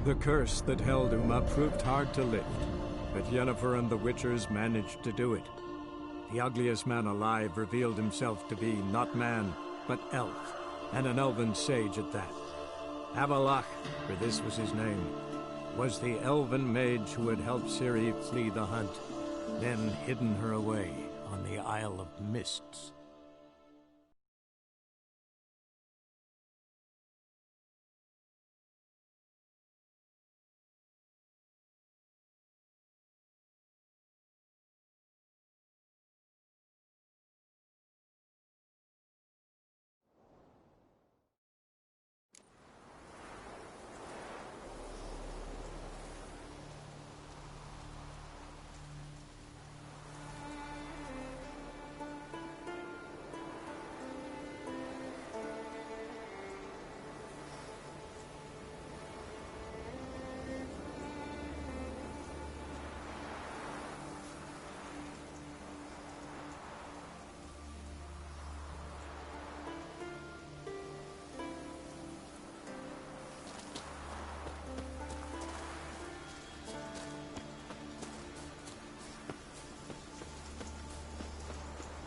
The curse that held Uma proved hard to lift, but Yennefer and the Witchers managed to do it. The ugliest man alive revealed himself to be not man, but elf, and an elven sage at that. Avalach, for this was his name, was the elven mage who had helped Ciri flee the hunt, then hidden her away on the Isle of Mists.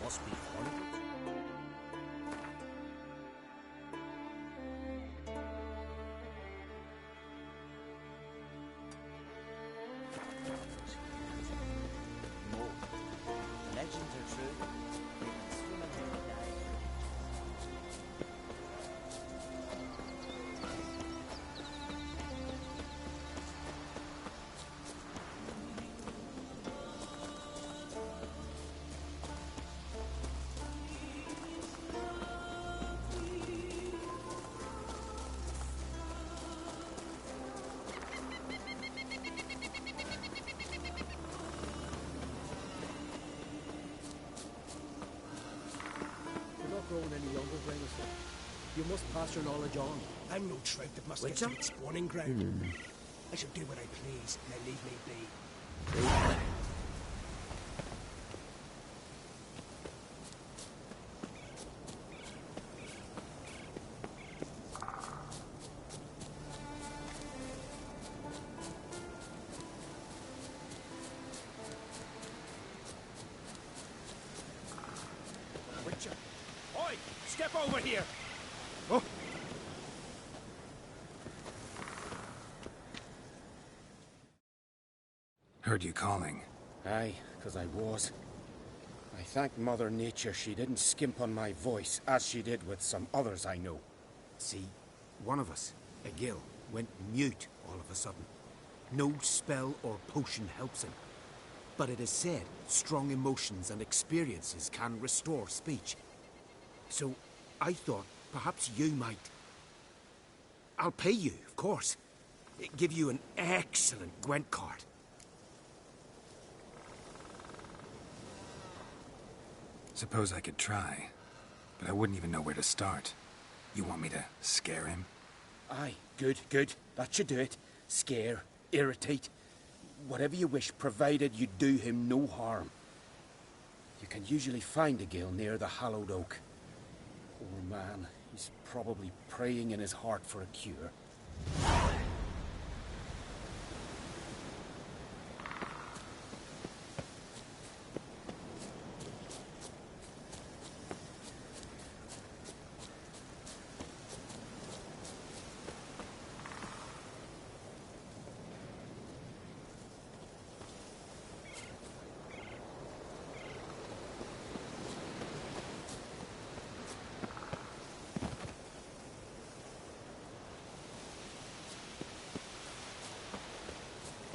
Must be fun. No. Legends are true. Growing any younger, Gramercy. You must pass your knowledge on. I'm no trout that must Witcher? get to its spawning ground. I shall do what I please, and they leave me be. Witcher! Oi! Step over here! Oh! Heard you calling. Aye, 'cause I was. I thank Mother Nature she didn't skimp on my voice, as she did with some others I know. See, one of us, a gill, went mute all of a sudden. No spell or potion helps him. But it is said strong emotions and experiences can restore speech. So I thought perhaps you might... I'll pay you, of course. Give you an excellent Gwent card. Suppose I could try, but I wouldn't even know where to start. You want me to scare him? Aye, good, good. That should do it. Scare, irritate, whatever you wish, provided you do him no harm. You can usually find a gill near the hallowed oak. Poor man, he's probably praying in his heart for a cure.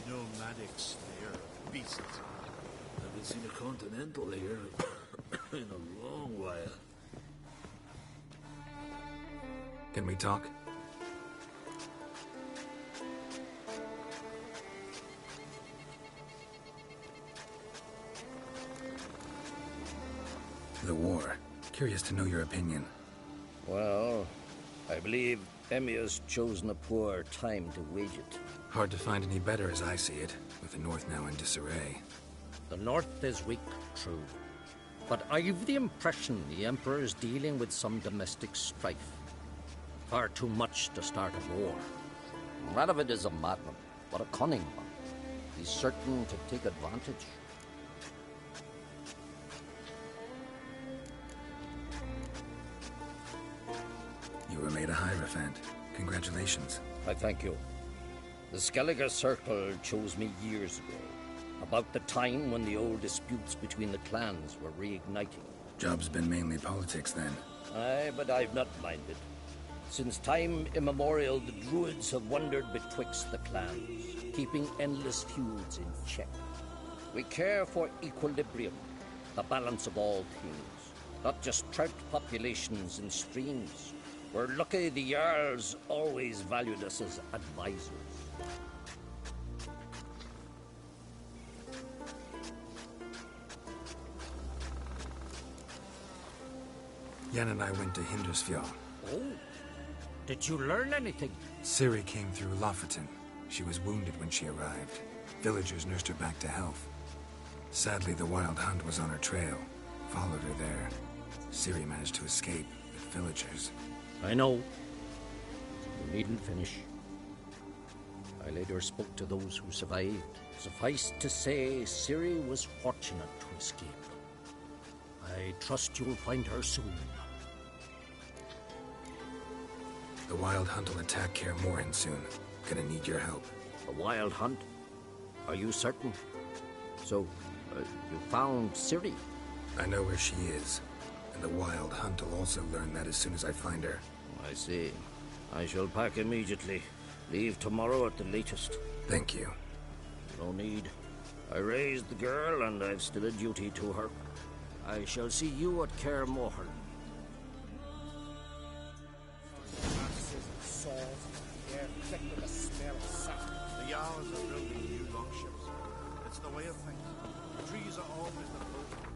Nomadic snare of beasts. Haven't seen a continental here in a long while. Can we talk? The war. Curious to know your opinion. Well, I believe Emia's chosen a poor time to wage it. Hard to find any better as I see it, with the North now in disarray. The North is weak, true. But I've the impression the Emperor is dealing with some domestic strife. Far too much to start a war. Radovid is a madman, but a cunning one. He's certain to take advantage. You were made a Hierophant. Congratulations. I thank you. The Skellige Circle chose me years ago, about the time when the old disputes between the clans were reigniting. Job's been mainly politics then. Aye, but I've not minded. Since time immemorial, the druids have wandered betwixt the clans, keeping endless feuds in check. We care for equilibrium, the balance of all things, not just trout populations and streams. We're lucky the Jarls always valued us as advisors. Yen and I went to Hindersfjall. Oh, did you learn anything? Ciri came through Lofoten. She was wounded when she arrived. Villagers nursed her back to health. Sadly, the Wild Hunt was on her trail. Followed her there. Ciri managed to escape, but villagers... I know. You needn't finish. I later spoke to those who survived. Suffice to say, Ciri was fortunate to escape. I trust you'll find her soon. The Wild Hunt will attack Kaer Morhen soon. Gonna need your help. A wild hunt? Are you certain? So, you found Ciri? I know where she is. And the Wild Hunt will also learn that as soon as I find her. I see. I shall pack immediately. Leave tomorrow at the latest. Thank you. No need. I raised the girl, and I've still a duty to her. I shall see you at Kaer Morhen. The Jarls are building new longships. It's the way of things. Trees are always the closest.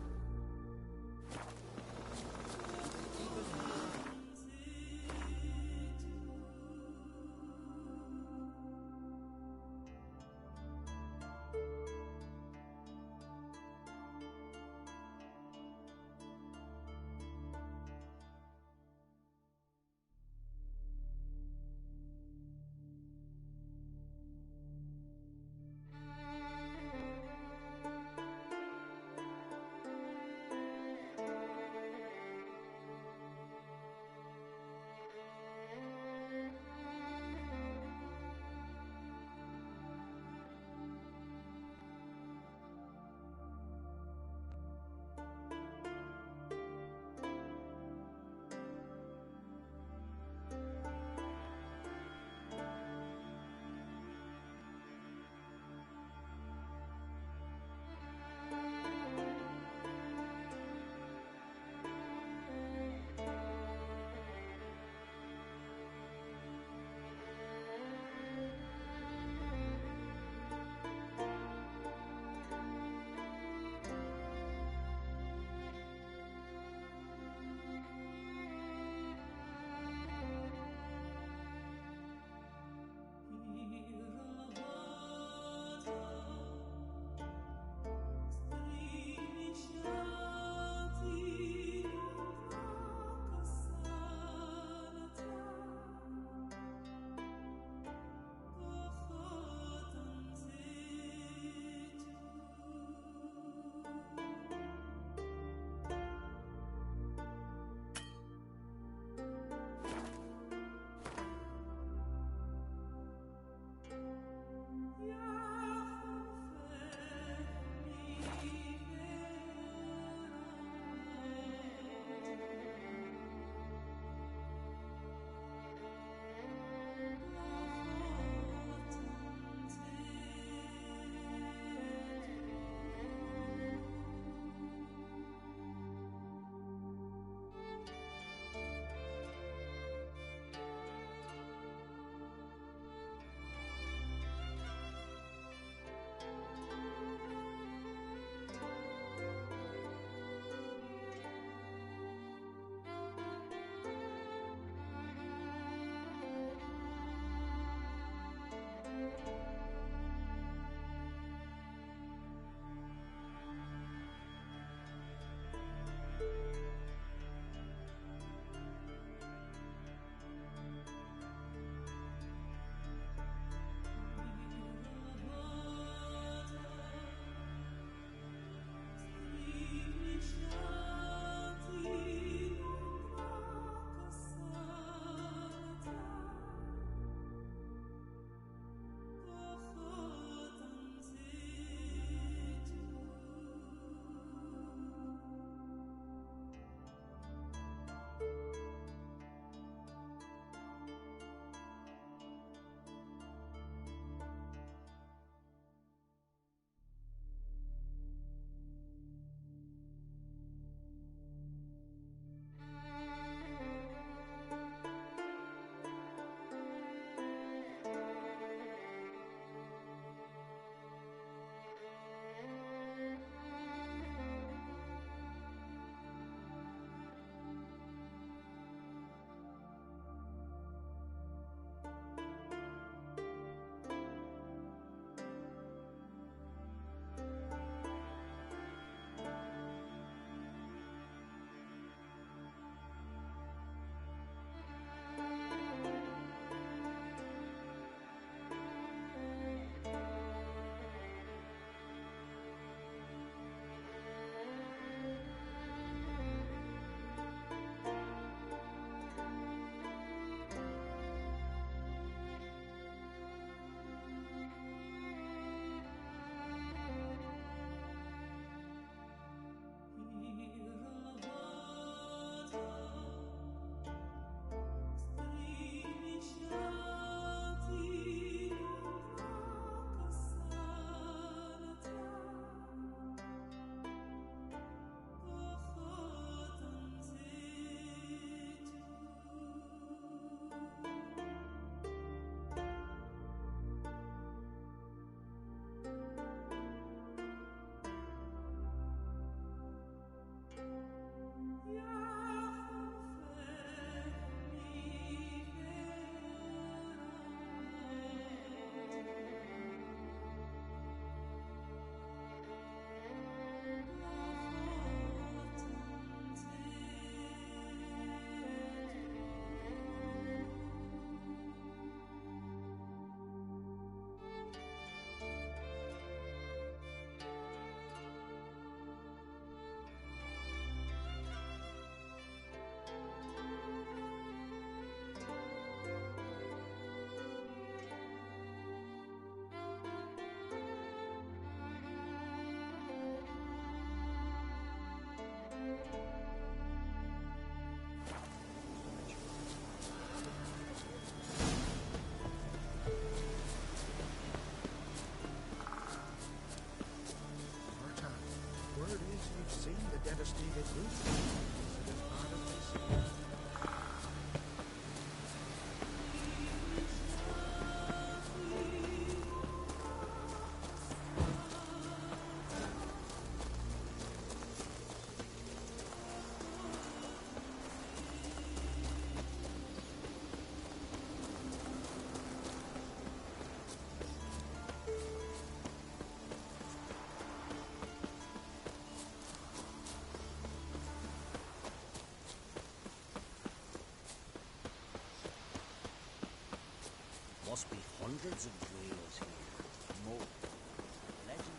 seen the devastated roof. Considered part of this. Must be hundreds of graves here. More. Legend.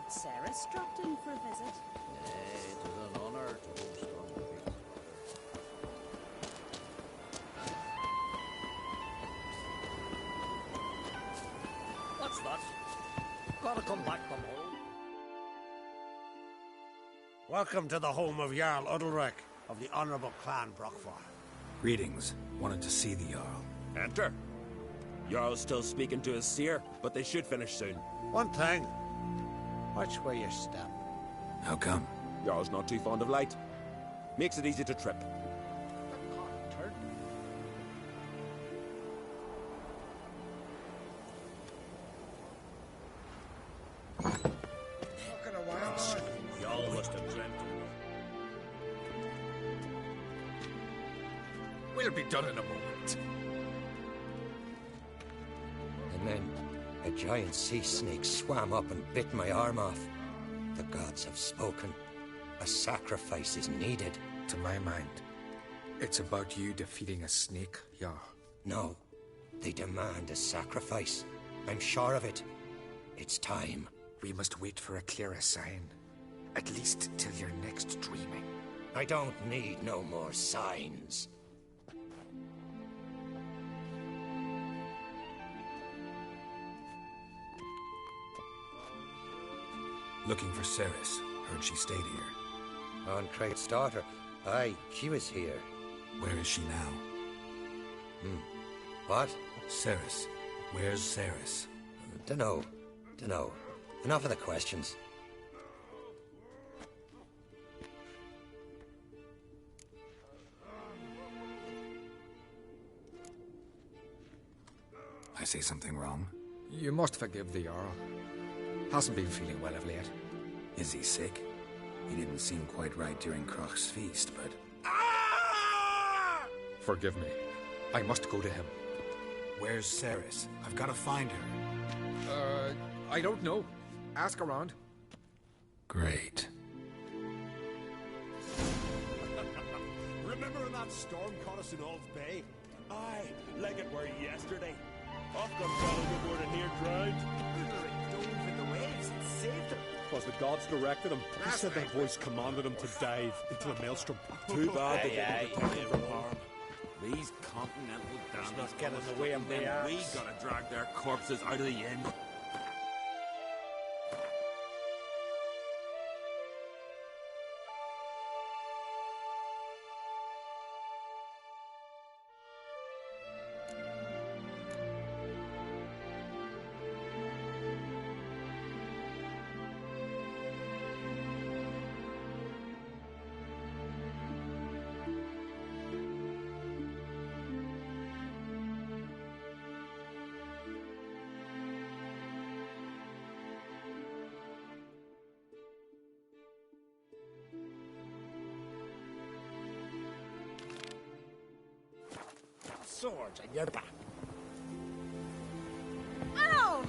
Sarah's dropped in for a visit. It is an honor to host on the big What's that? Gotta come back tomorrow. Welcome to the home of Jarl Udalric of the Honourable Clan Brockfar. Greetings. Wanted to see the Jarl. Enter. Jarl's still speaking to his seer, but they should finish soon. One thing. Watch where you step. How come? Jarl's not too fond of light. Makes it easy to trip. Y'all must have dreamt of We'll be done in a moment. And then a giant sea snake swam up and bit my arm off. The gods have spoken. A sacrifice is needed. To my mind, it's about you defeating a snake, Jarl. No, they demand a sacrifice. I'm sure of it. It's time. We must wait for a clearer sign. At least till your next dreaming. I don't need no more signs. Looking for Ceres. Heard she stayed here. On Craig's daughter. Aye, she was here. Where is she now? What? Ceres. Where's Ceres? Dunno. Enough of the questions. I say something wrong? You must forgive the Jarl. Hasn't been feeling well of late. Is he sick? He didn't seem quite right during Croc's feast, but... Forgive me. I must go to him. Where's Ceres? I've got to find her. I don't know. Ask around. Great. Remember when that storm caught us in Old Bay? Aye, like it were yesterday. Off got Gallagher aboard and near drowned. Dove in the waves and saved them. Twas the gods directed him. He said their voice commanded him to dive into the maelstrom. Too bad they didn't protect him from harm. These continental dandies not getting in the way of then the axe. we gotta drag their corpses out of the inn. swords on your back. Ow!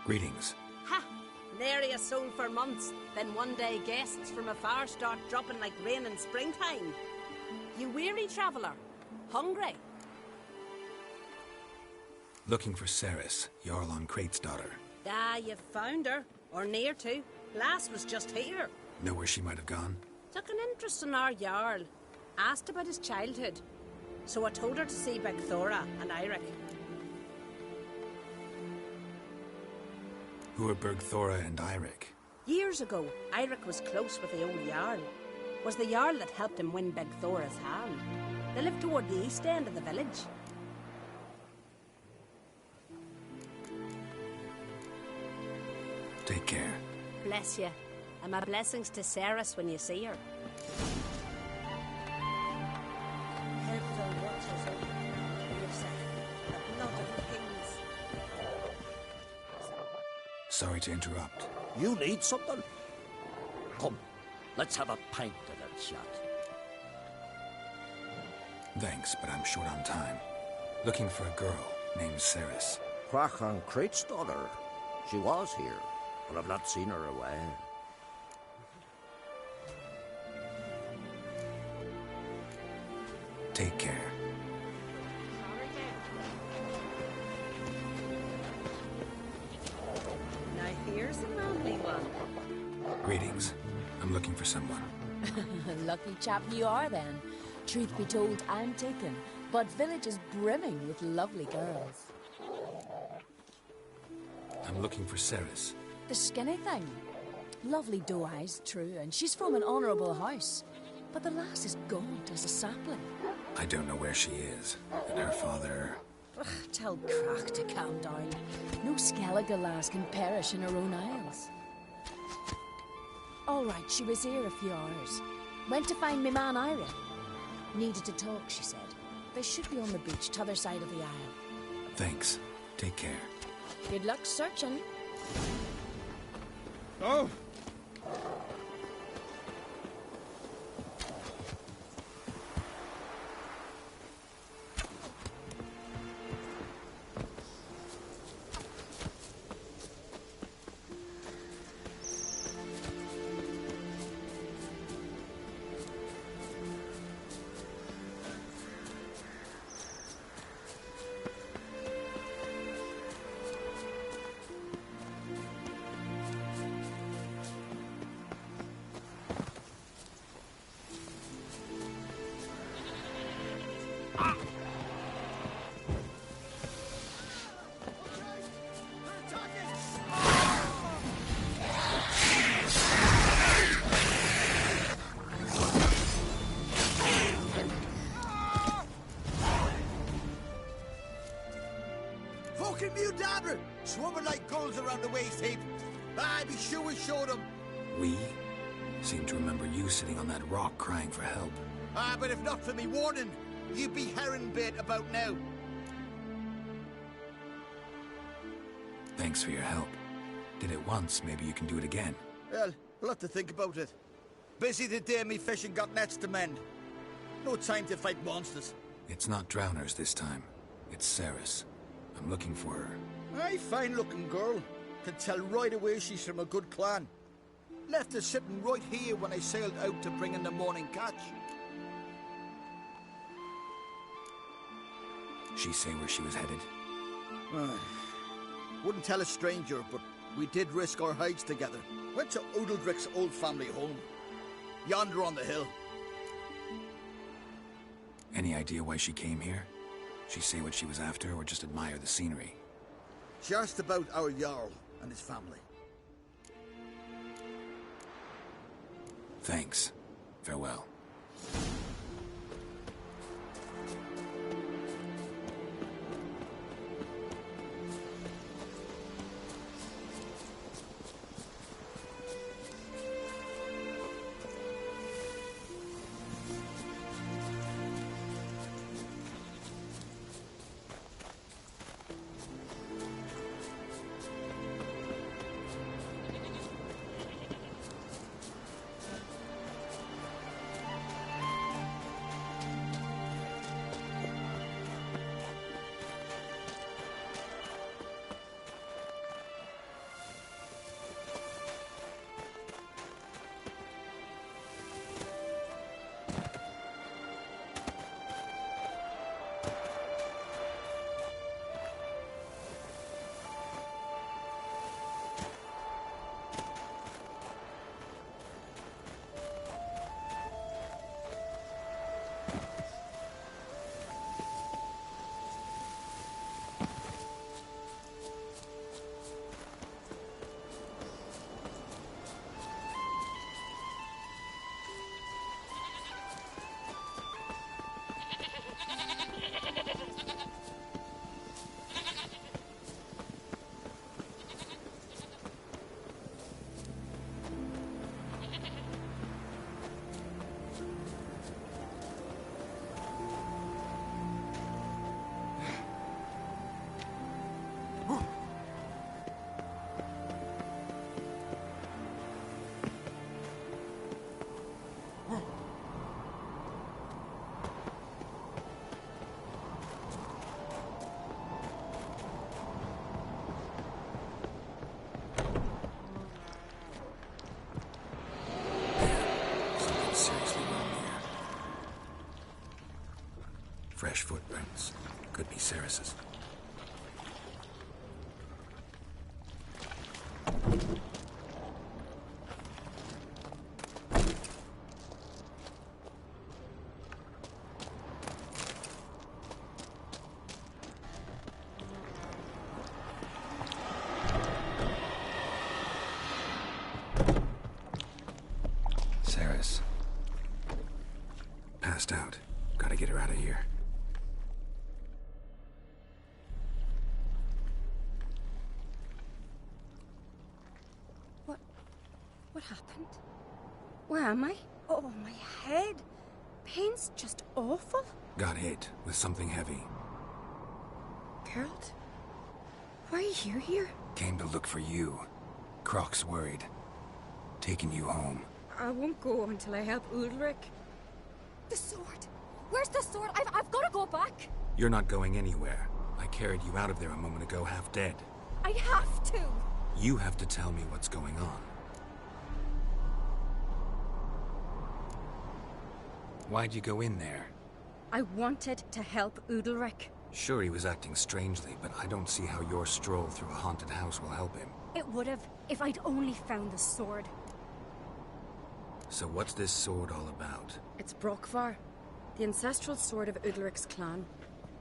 Greetings. Ha! Nary a soul for months. Then one day guests from afar start dropping like rain in springtime. You weary traveller? Hungry? Looking for Ceres, Jarl on Crate's daughter. Ah, you've found her. Or near to. Lass was just here. Know where she might have gone? Took an interest in our Jarl. Asked about his childhood. So I told her to see Begthora and Eirik. Who are Bergthora and Eirik? Years ago, Eirik was close with the old Jarl. Was the Jarl that helped him win Begthora's hand. They lived toward the east end of the village. Take care. Bless you. And my blessings to Ceres when you see her. Help the watchers over yourself. The blood of kings. Sorry to interrupt. You need something? Come, let's have a pint of that shot. Thanks, but I'm short on time. Looking for a girl named Ceres. Crach on Crate's daughter. She was here, but I've not seen her away. Take care. Now here's a lonely one. Greetings. I'm looking for someone. Lucky chap you are then. Truth be told, I'm taken, but village is brimming with lovely girls. I'm looking for Ceres. The skinny thing. Lovely doe eyes, true, and she's from an honourable house. But the lass is gaunt as a sapling. I don't know where she is, and her father... Ugh, tell Crach to calm down. No Skellige lass can perish in her own isles. All right, she was here a few hours. Went to find me man Eirik. Needed to talk, she said. They should be on the beach, t'other side of the isle. Thanks. Take care. Good luck searching. Oh! Fucking mute dabber! Swimming like gulls around the waist heap. I'd be sure we showed them. We? Seem to remember you sitting on that rock crying for help. But if not for me warning, you'd be herring bait about now. Thanks for your help. Did it once, maybe you can do it again. Well, we'll have to think about it. Busy the day me fishing got nets to mend. No time to fight monsters. It's not drowners this time. It's Ceres. I'm looking for her. Aye, fine-looking girl. Can tell right away she's from a good clan. Left her sitting right here when I sailed out to bring in the morning catch. She say where she was headed? Wouldn't tell a stranger, but we did risk our hides together. Went to Odeldrick's old family home. Yonder on the hill. Any idea why she came here? She say what she was after, or just admire the scenery? She asked about our Jarl and his family. Thanks. Farewell. terraces. Saris. Passed out. Gotta get her out of here. What happened? Where am I? Oh, my head. Pain's just awful. Got hit with something heavy. Geralt? Why are you here? Came to look for you. Croc's worried. Taking you home. I won't go until I help Ulrich. The sword! Where's the sword? I've got to go back! You're not going anywhere. I carried you out of there a moment ago, half dead. I have to! You have to tell me what's going on. Why'd you go in there? I wanted to help Ulrich. Sure, he was acting strangely, but I don't see how your stroll through a haunted house will help him. It would have, if I'd only found the sword. So what's this sword all about? It's Brokvar, the ancestral sword of Udalric's clan.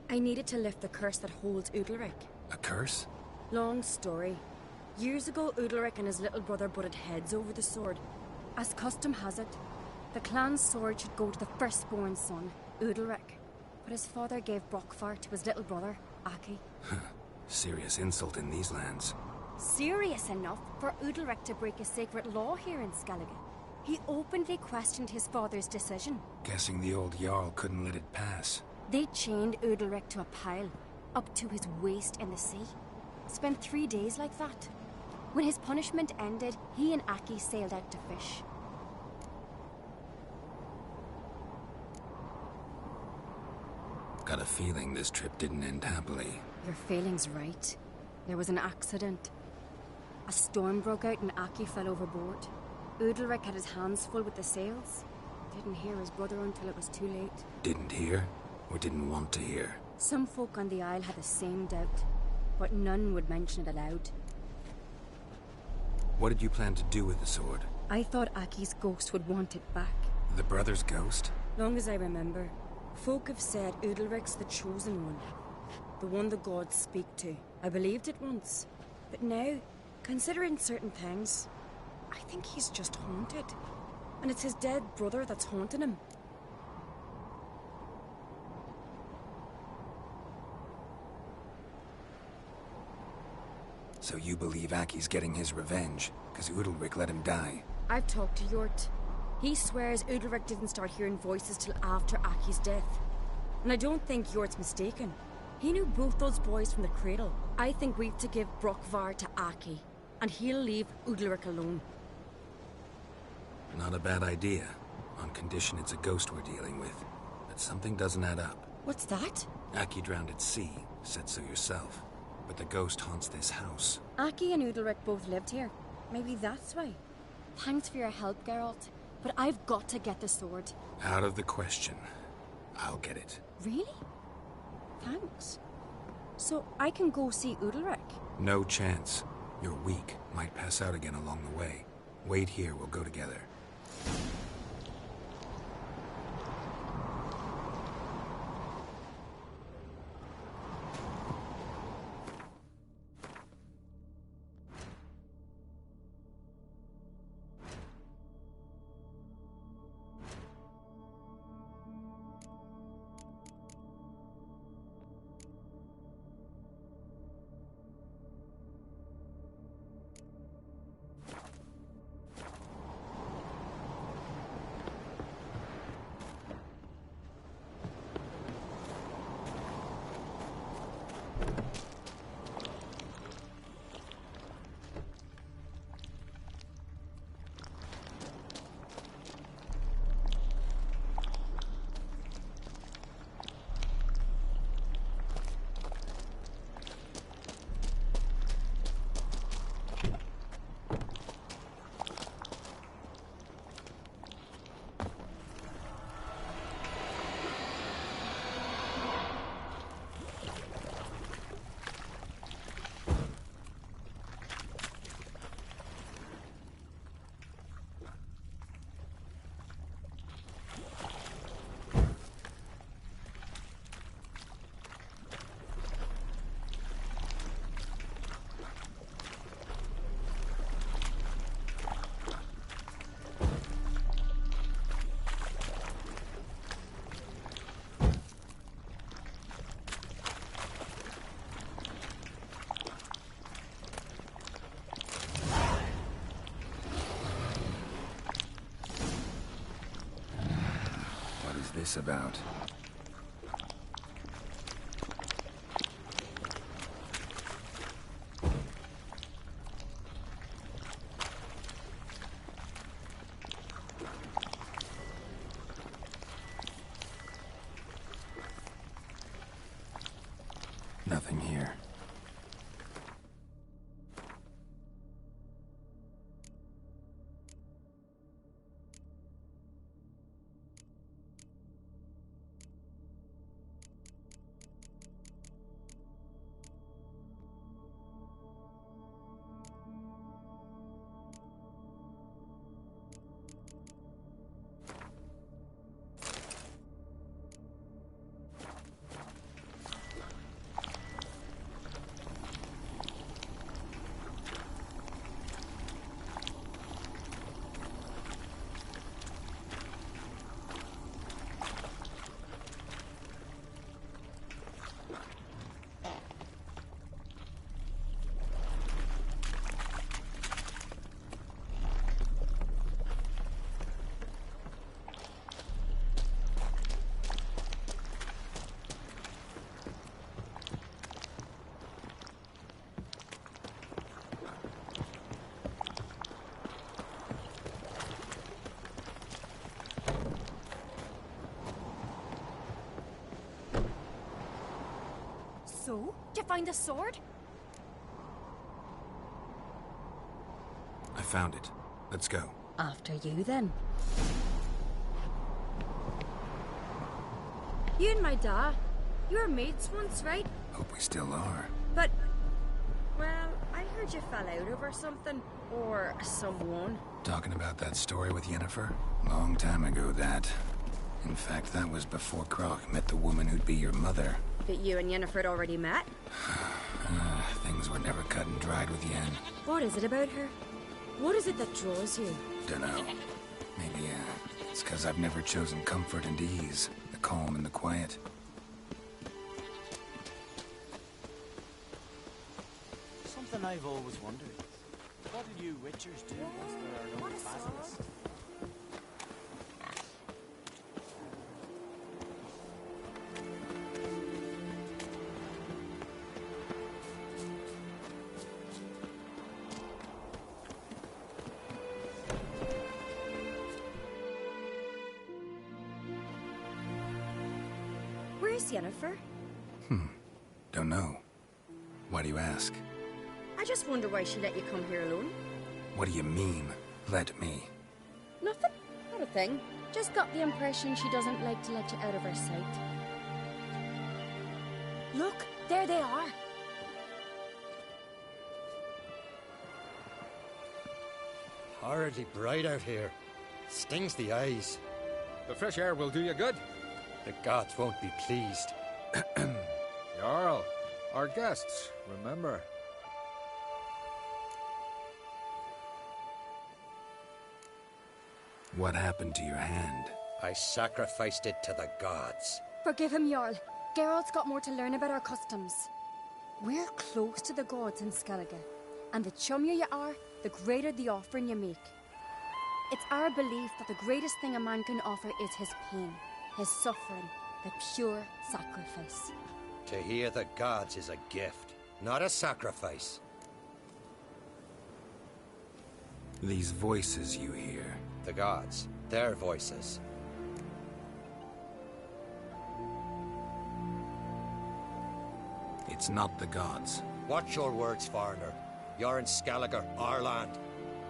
I needed to lift the curse that holds Udalric. A curse? Long story. Years ago, Udalric and his little brother butted heads over the sword. As custom has it, the clan's sword should go to the firstborn son, Udalric. But his father gave Brokvar to his little brother, Aki. Serious insult in these lands. Serious enough for Udalric to break a sacred law here in Skellige. He openly questioned his father's decision. Guessing the old Jarl couldn't let it pass. They chained Udalric to a pile, up to his waist in the sea. Spent 3 days like that. When his punishment ended, he and Aki sailed out to fish. Got a feeling this trip didn't end happily. Your feeling's right. There was an accident. A storm broke out and Aki fell overboard. Udalric had his hands full with the sails. Didn't hear his brother until it was too late. Didn't hear? Or didn't want to hear? Some folk on the Isle had the same doubt, but none would mention it aloud. What did you plan to do with the sword? I thought Aki's ghost would want it back. The brother's ghost? Long as I remember, folk have said Udalric's the chosen one. The one the gods speak to. I believed it once. But now, considering certain things, I think he's just haunted. And it's his dead brother that's haunting him. So you believe Aki's getting his revenge, because Udalric let him die? I've talked to Yort. He swears Udalric didn't start hearing voices till after Aki's death. And I don't think Yort's mistaken. He knew both those boys from the cradle. I think we've to give Brokvar to Aki, and he'll leave Udalric alone. Not a bad idea, on condition it's a ghost we're dealing with. But something doesn't add up. What's that? Aki drowned at sea, said so yourself. But the ghost haunts this house. Aki and Udalric both lived here. Maybe that's why. Thanks for your help, Geralt. But I've got to get the sword. Out of the question. I'll get it. Really? Thanks. So I can go see Udalric? No chance. You're weak. Might pass out again along the way. Wait here, we'll go together. this about? Nothing here. So, did you find the sword? I found it. Let's go. After you, then. You and my dad, you were mates once, right? Hope we still are. But, well, I heard you fell out over something. Or someone. Talking about that story with Yennefer? Long time ago, that. In fact, that was before Croc met the woman who'd be your mother. But you and Yennefer had already met? Things were never cut and dried with Yen. What is it about her? What is it that draws you? Dunno. Maybe, it's because I've never chosen comfort and ease. The calm and the quiet. Something I've always wondered. What do you Witchers do once there are no basilisk? Where's Yennefer? Don't know. Why do you ask? I just wonder why she let you come here alone. What do you mean, let me? Nothing. Not a thing. Just got the impression she doesn't like to let you out of her sight. Look, there they are. Horridly bright out here. Stings the eyes. The fresh air will do you good. The gods won't be pleased. Jarl, our guests, remember. What happened to your hand? I sacrificed it to the gods. Forgive him, Jarl. Geralt's got more to learn about our customs. We're close to the gods in Skellige, and the chummier you are, the greater the offering you make. It's our belief that the greatest thing a man can offer is his pain, his suffering, the pure sacrifice. To hear the gods is a gift, not a sacrifice. These voices you hear. The gods, their voices. It's not the gods. Watch your words, foreigner. You're in Skellige, our land,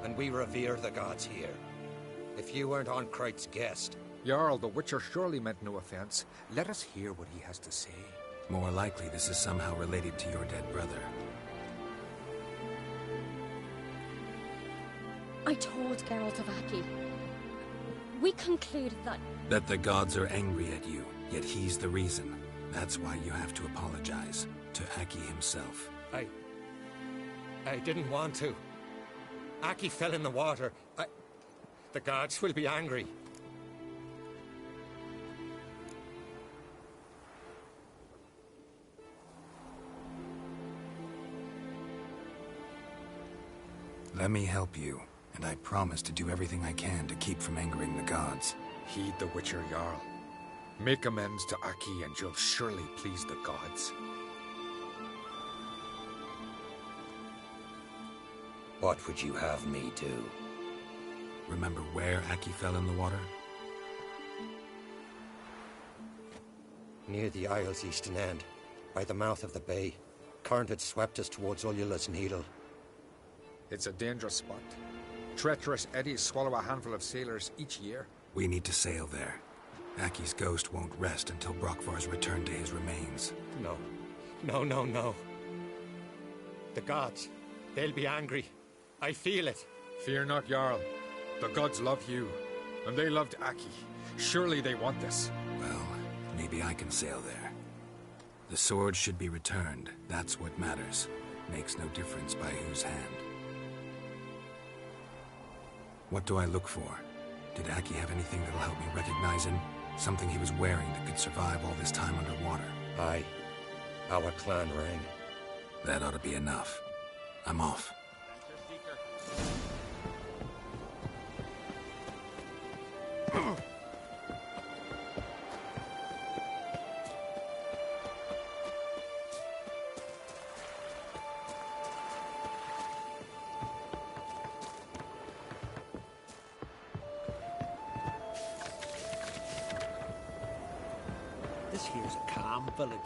and we revere the gods here. If you weren't Onkreit's guest... Jarl, the Witcher surely meant no offense. Let us hear what he has to say. More likely this is somehow related to your dead brother. I told Geralt of Aki. We concluded that... That the gods are angry at you, yet he's the reason. That's why you have to apologize. To Aki himself. I didn't want to. Aki fell in the water. The gods will be angry. Let me help you, and I promise to do everything I can to keep from angering the gods. Heed the Witcher, Jarl. Make amends to Aki and you'll surely please the gods. What would you have me do? Remember where Aki fell in the water? Near the Isle's eastern end, by the mouth of the bay. Current had swept us towards Ullula's Needle. It's a dangerous spot. Treacherous eddies swallow a handful of sailors each year. We need to sail there. Aki's ghost won't rest until Brokvar's returned to his remains. No. No. The gods, they'll be angry. I feel it. Fear not, Jarl. The gods love you, and they loved Aki. Surely they want this. Well, maybe I can sail there. The sword should be returned. That's what matters. Makes no difference by whose hand. What do I look for? Did Aki have anything that'll help me recognize him? Something he was wearing that could survive all this time underwater? Aye. Our clan ring. That ought to be enough. I'm off. This here's a calm village.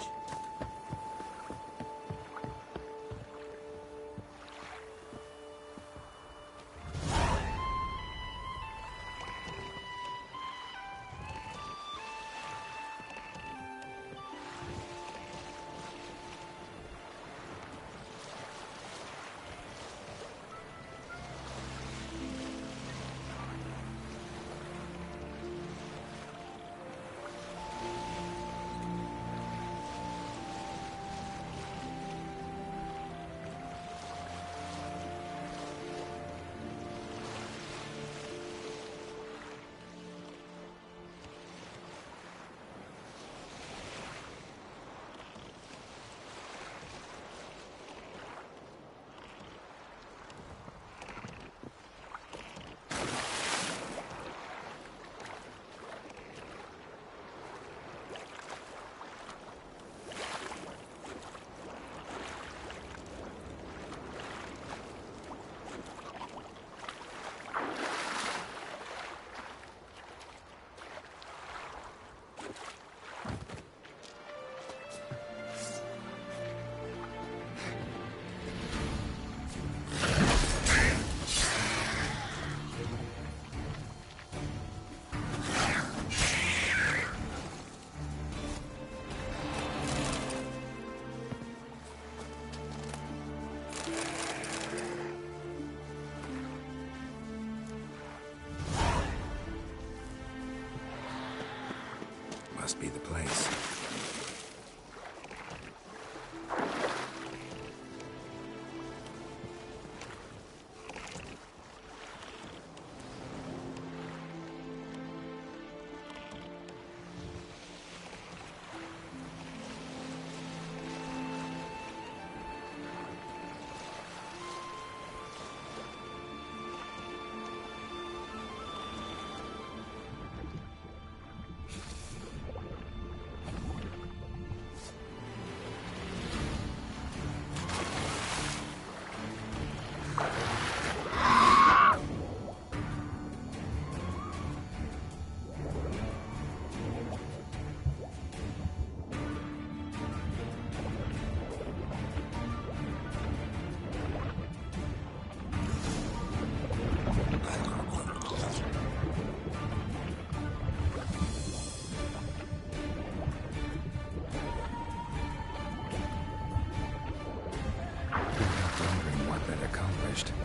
Must be the place.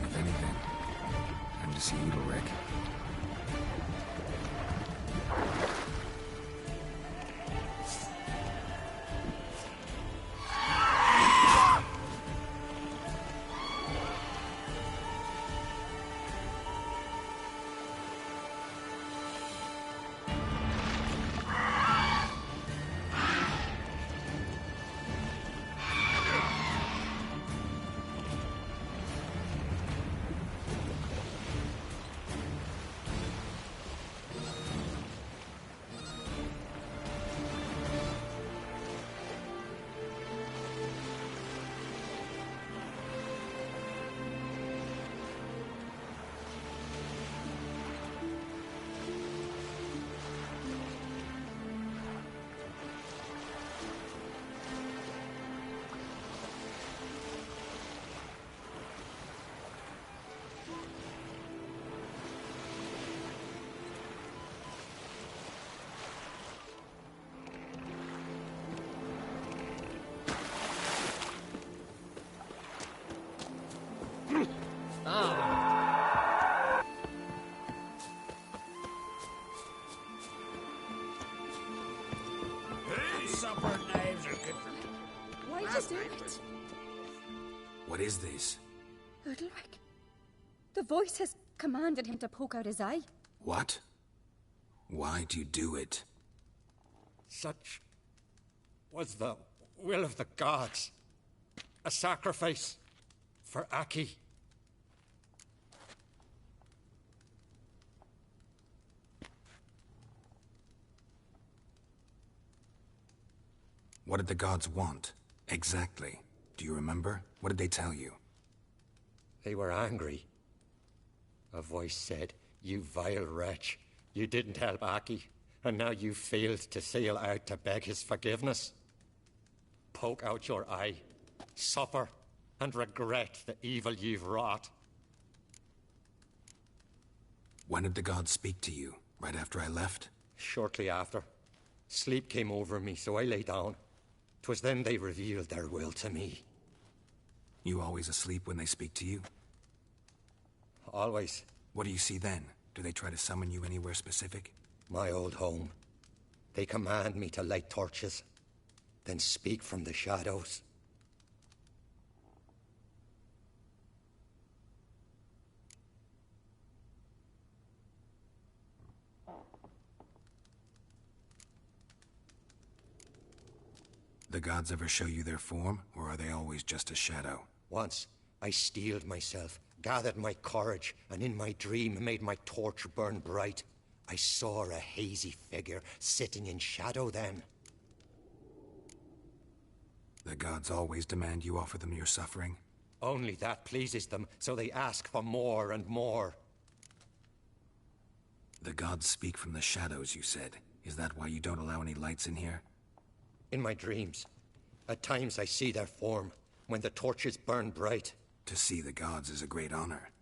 If anything, time to see Udalric. is it? What is this? Udalric. The voice has commanded him to poke out his eye. What? Why do you do it? Such was the will of the gods. A sacrifice for Aki. What did the gods want? Exactly. Do you remember? What did they tell you? They were angry. A voice said, "You vile wretch. You didn't help Aki, and now you failed to sail out to beg his forgiveness. Poke out your eye, suffer, and regret the evil you've wrought." When did the gods speak to you? Right after I left? Shortly after. Sleep came over me, so I lay down. 'Twas then they revealed their will to me. You always asleep when they speak to you? Always. What do you see then? Do they try to summon you anywhere specific? My old home. They command me to light torches, then speak from the shadows. The gods ever show you their form, or are they always just a shadow? Once, I steeled myself, gathered my courage, and in my dream made my torch burn bright. I saw a hazy figure sitting in shadow then. The gods always demand you offer them your suffering? Only that pleases them, so they ask for more and more. The gods speak from the shadows, you said. Is that why you don't allow any lights in here? In my dreams. At times I see their form, when the torches burn bright. To see the gods is a great honor.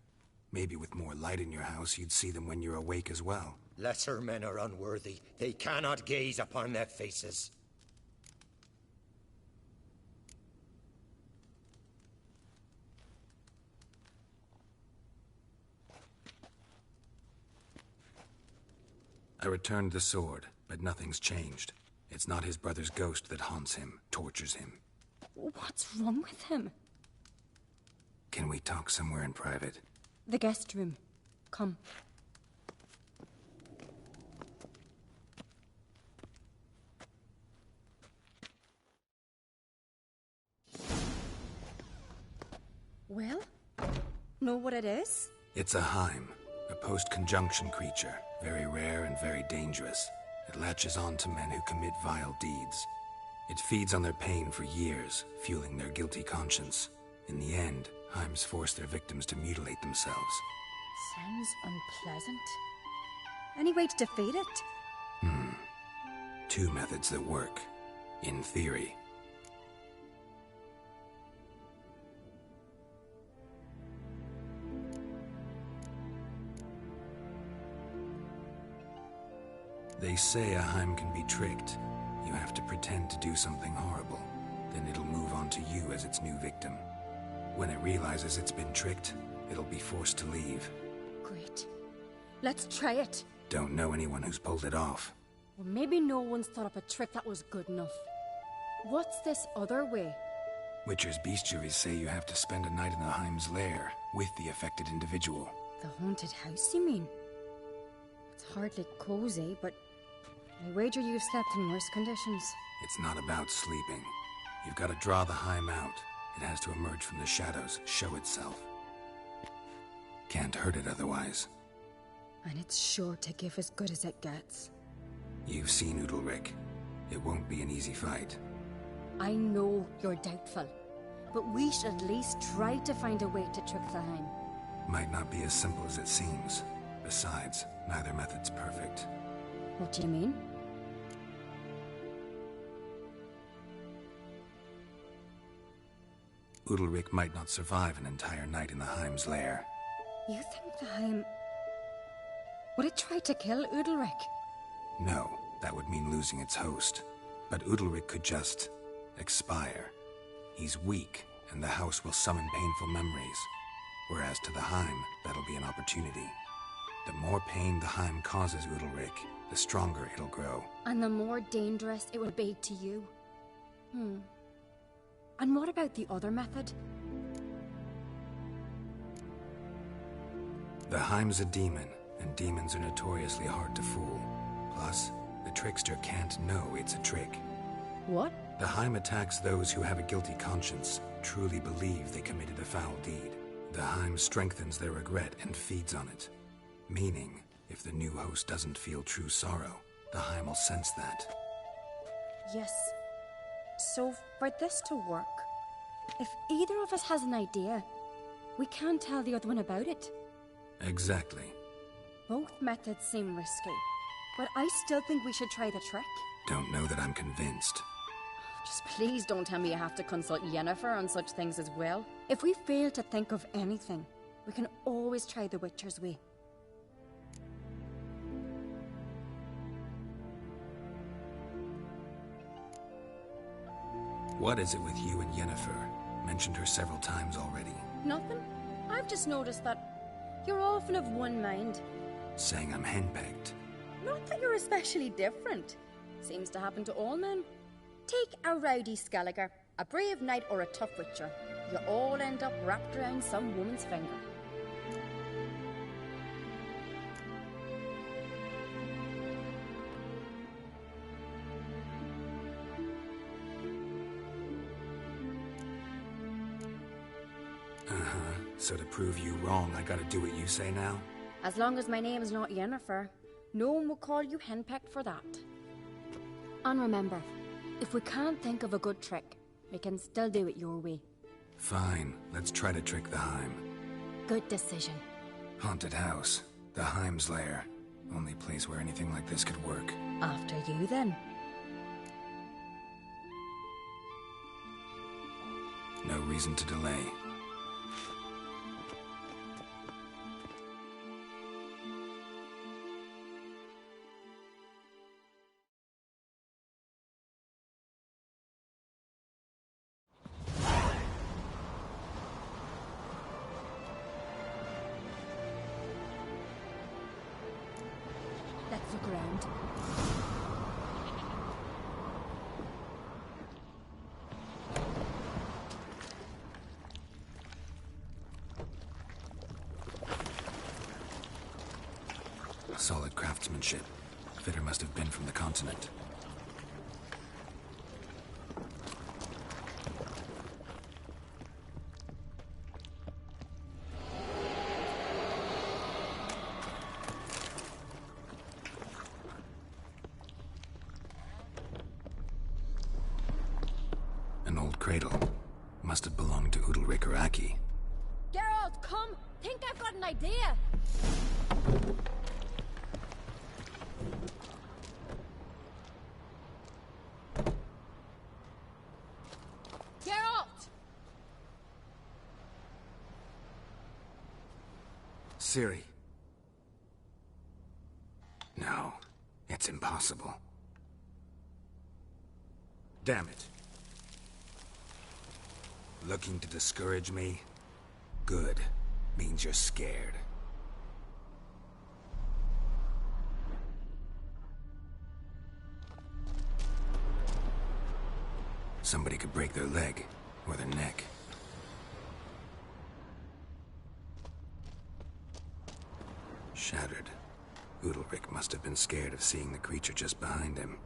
Maybe with more light in your house, you'd see them when you're awake as well. Lesser men are unworthy. They cannot gaze upon their faces. I returned the sword, but nothing's changed. It's not his brother's ghost that haunts him, tortures him. What's wrong with him? Can we talk somewhere in private? The guest room. Come. Well? Know what it is? It's a Heim, a post-conjunction creature. Very rare and very dangerous. It latches on to men who commit vile deeds. It feeds on their pain for years, fueling their guilty conscience. In the end, Heims force their victims to mutilate themselves. Sounds unpleasant. Any way to defeat it? Two methods that work. In theory. They say a Heim can be tricked. You have to pretend to do something horrible. Then it'll move on to you as its new victim. When it realizes it's been tricked, it'll be forced to leave. Great. Let's try it. Don't know anyone who's pulled it off. Or maybe no one's thought up a trick that was good enough. What's this other way? Witcher's bestiaries say you have to spend a night in the Heim's lair with the affected individual. The haunted house, you mean? It's hardly cozy, but I wager you've slept in worse conditions. It's not about sleeping. You've got to draw the Heim out. It has to emerge from the shadows, show itself. Can't hurt it otherwise. And it's sure to give as good as it gets. You've seen Udalric. It won't be an easy fight. I know you're doubtful, but we should at least try to find a way to trick the Heim. Might not be as simple as it seems. Besides, neither method's perfect. What do you mean? Udalric might not survive an entire night in the Heim's lair. You think the Heim... would it try to kill Udalric? No, that would mean losing its host. But Udalric could just... expire. He's weak, and the house will summon painful memories. Whereas to the Heim, that'll be an opportunity. The more pain the Heim causes Udalric, the stronger it'll grow. And the more dangerous it will be to you. And what about the other method? The Heim's a demon, and demons are notoriously hard to fool. Plus, the trickster can't know it's a trick. What? The Heim attacks those who have a guilty conscience, truly believe they committed a foul deed. The Heim strengthens their regret and feeds on it. Meaning, if the new host doesn't feel true sorrow, the Heim will sense that. Yes. So, for this to work, if either of us has an idea, we can't tell the other one about it. Exactly. Both methods seem risky, but I still think we should try the trick. Don't know that I'm convinced. Just please don't tell me you have to consult Yennefer on such things as well. If we fail to think of anything, we can always try the Witcher's way. What is it with you and Yennefer? Mentioned her several times already. Nothing. I've just noticed that you're often of one mind. Saying I'm henpecked. Not that you're especially different. Seems to happen to all men. Take a rowdy Skelliger, a brave knight or a tough witcher. You all end up wrapped around some woman's finger. So to prove you wrong, I gotta do what you say now? As long as my name is not Yennefer, no one will call you henpecked for that. And remember, if we can't think of a good trick, we can still do it your way. Fine, let's try to trick the Heim. Good decision. Haunted house, the Heim's lair. Only place where anything like this could work. After you, then. No reason to delay. Let's look around. Solid craftsmanship. Fitter must have been from the continent. An old cradle. Must have belonged to Udalric or Aki. Geralt, come! Think I've got an idea! Geralt! Ciri. No, it's impossible. Damn it. Looking to discourage me? Good. Means you're scared. Somebody could break their leg, or their neck. Shattered. Udalric must have been scared of seeing the creature just behind him.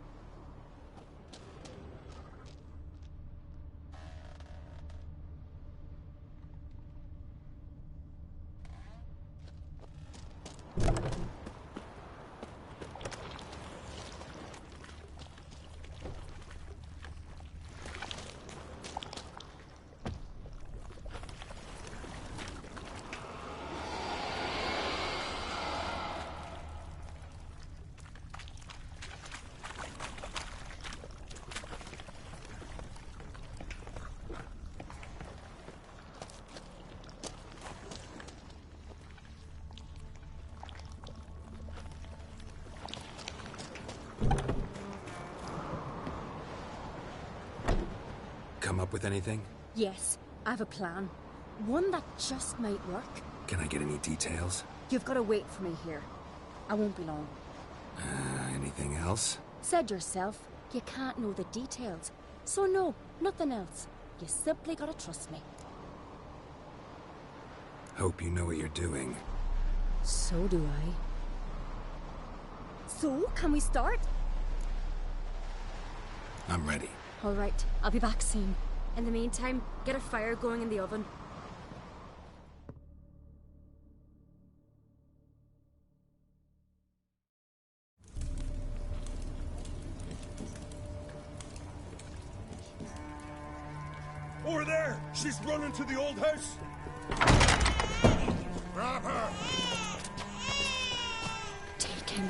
Come up with anything? Yes, I have a plan. One that just might work. Can I get any details? You've got to wait for me here. I won't be long. Anything else? Said yourself, you can't know the details. So no, nothing else. You simply gotta trust me. Hope you know what you're doing. So do I. So, can we start? I'm ready. All right, I'll be back soon. In the meantime, get a fire going in the oven. Over there! She's running to the old house! Grab her! Take him.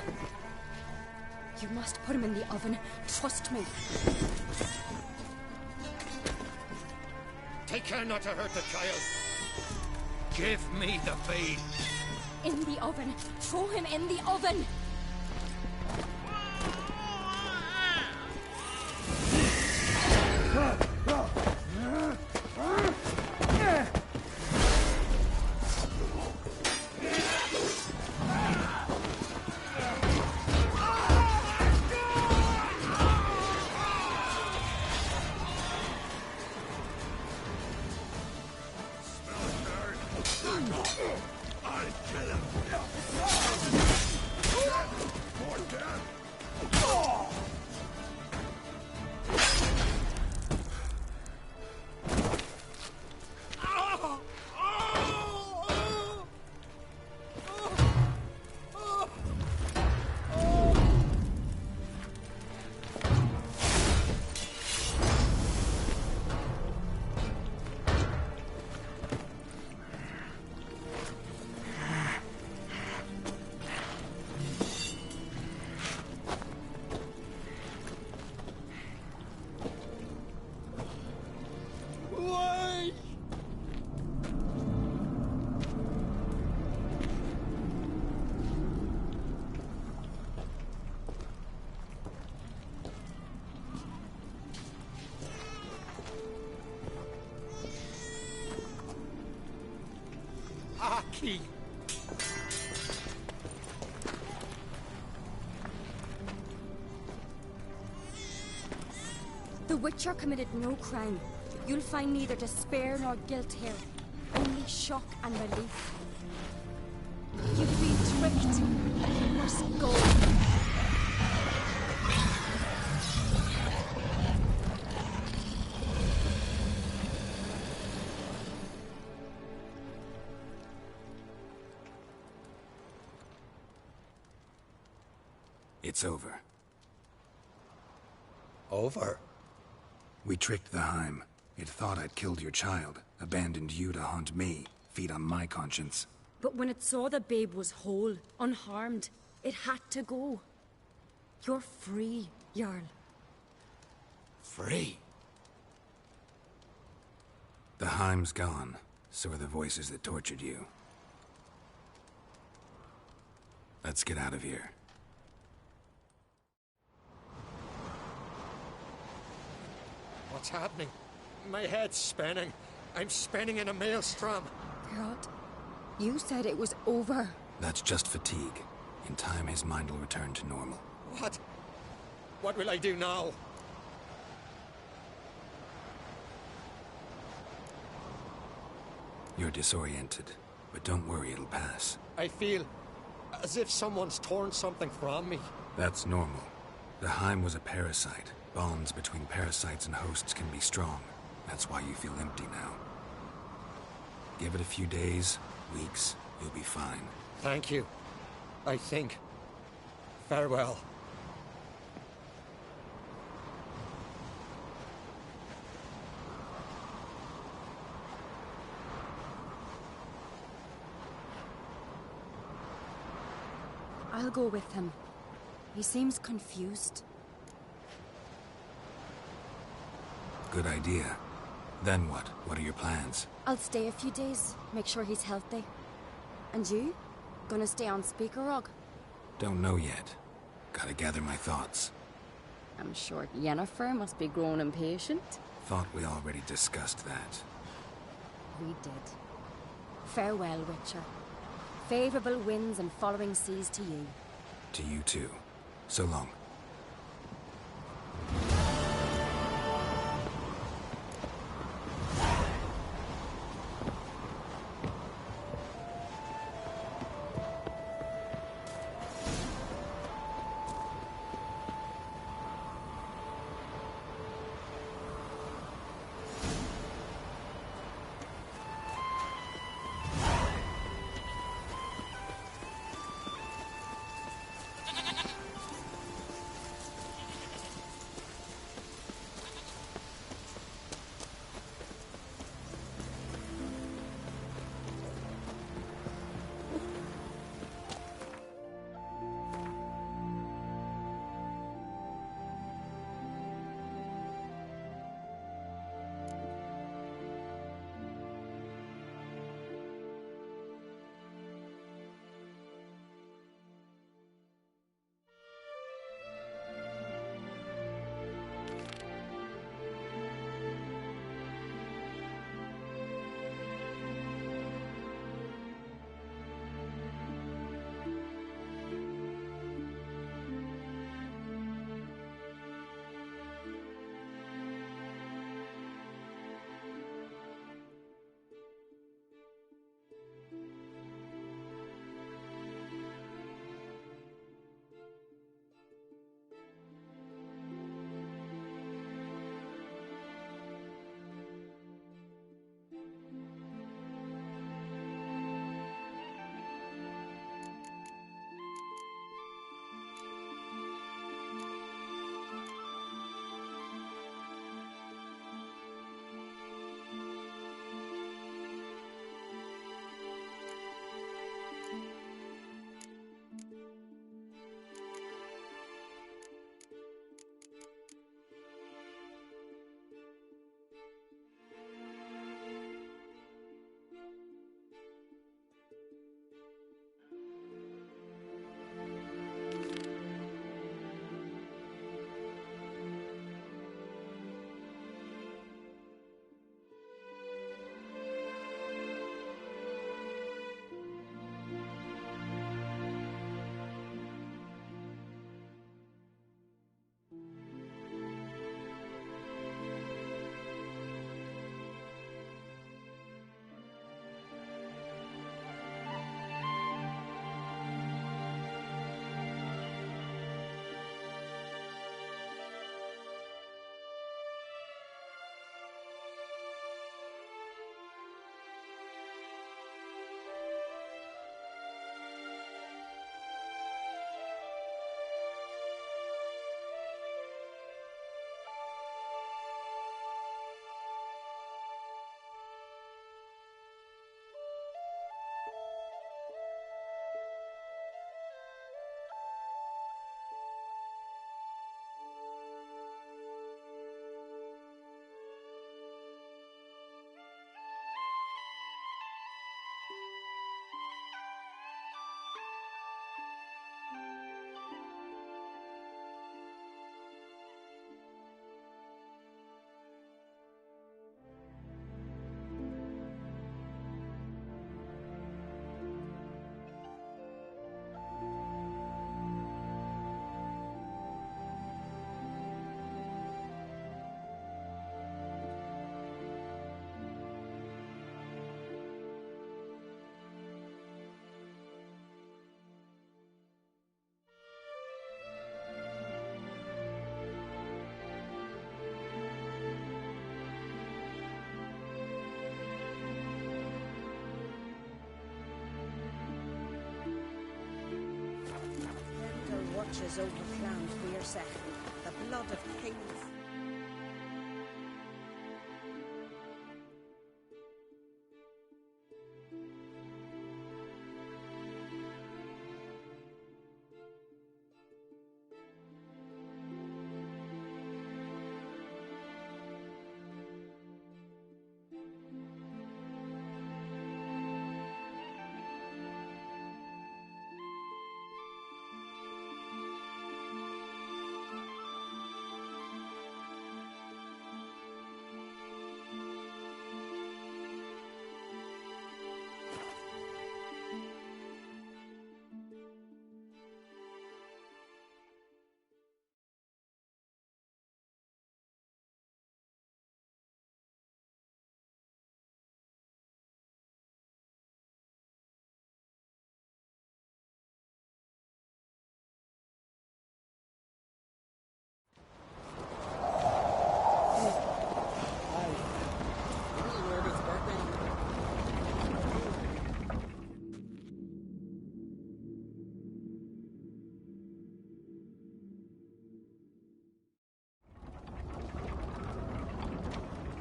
You must put him in the oven. Trust me. Take care not to hurt the child. Give me the babe. In the oven. Throw him in the oven. Aki! The Witcher committed no crime. You'll find neither despair nor guilt here. Only shock and relief. You've been tricked. You must go. It's over. Over? We tricked the Heim. It thought I'd killed your child, abandoned you to haunt me, feed on my conscience. But when it saw the babe was whole, unharmed, it had to go. You're free, Jarl. Free? The Heim's gone, so are the voices that tortured you. Let's get out of here. What's happening? My head's spinning. I'm spinning in a maelstrom. Geralt, you said it was over. That's just fatigue. In time, his mind will return to normal. What? What will I do now? You're disoriented, but don't worry, it'll pass. I feel as if someone's torn something from me. That's normal. The Heim was a parasite. Bonds between parasites and hosts can be strong. That's why you feel empty now. Give it a few days, weeks, you'll be fine. Thank you. I think. Farewell. I'll go with him. He seems confused. Good idea. Then what? What are your plans? I'll stay a few days, make sure he's healthy. And you? Gonna stay on Speaker Rog? Don't know yet. Gotta gather my thoughts. I'm sure Yennefer must be growing impatient. Thought we already discussed that. We did. Farewell, Witcher. Favorable winds and following seas to you. To you too. So long. watches overflowed for your second. The blood of kings.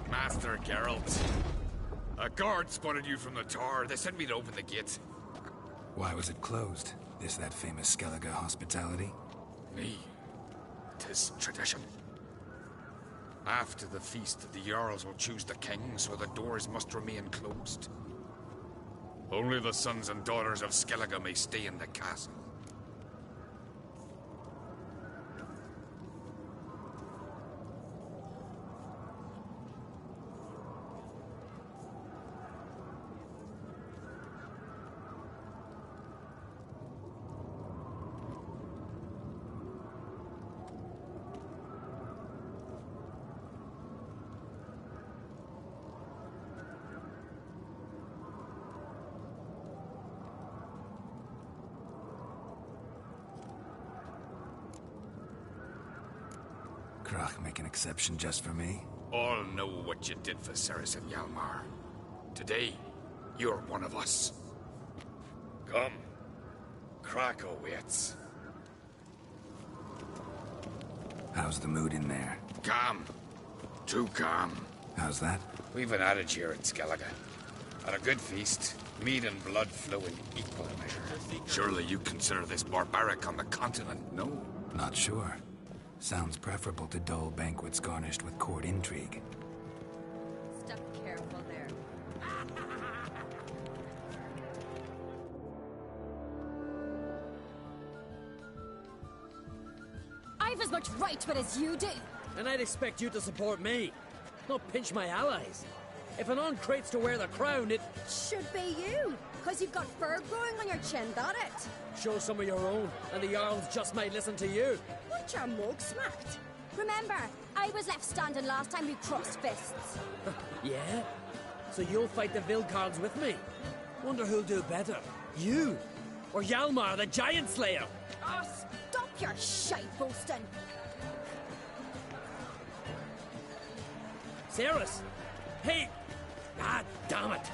Master Geralt. A guard spotted you from the tower. They sent me to open the gate. Why was it closed? Is that famous Skellige hospitality? Me. 'Tis tradition. After the feast, the Jarls will choose the king, so the doors must remain closed. Only the sons and daughters of Skellige may stay in the castle. Krach make an exception just for me? All know what you did for Ceres and Hjalmar. Today, you're one of us. Come. Krach awaits. How's the mood in there? Calm. Too calm. How's that? We've an adage here in Skellige. At a good feast, meat and blood flow in equal measure. Surely you consider this barbaric on the continent, no? Not sure. Sounds preferable to dull banquets garnished with court intrigue. Step careful there. I've as much right to it as you do. And I'd expect you to support me, not pinch my allies. If an on-crate's to wear the crown, it should be you, because you've got fur growing on your chin, that it? Show some of your own, and the Jarls just might listen to you. Want your mug smacked? Remember, I was left standing last time we crossed fists. Yeah? So you'll fight the Vilcards with me? Wonder who'll do better, you or Hjalmar the Giant Slayer? Oh, stop your shite boasting. Ceres! Hey! Ah, damn it!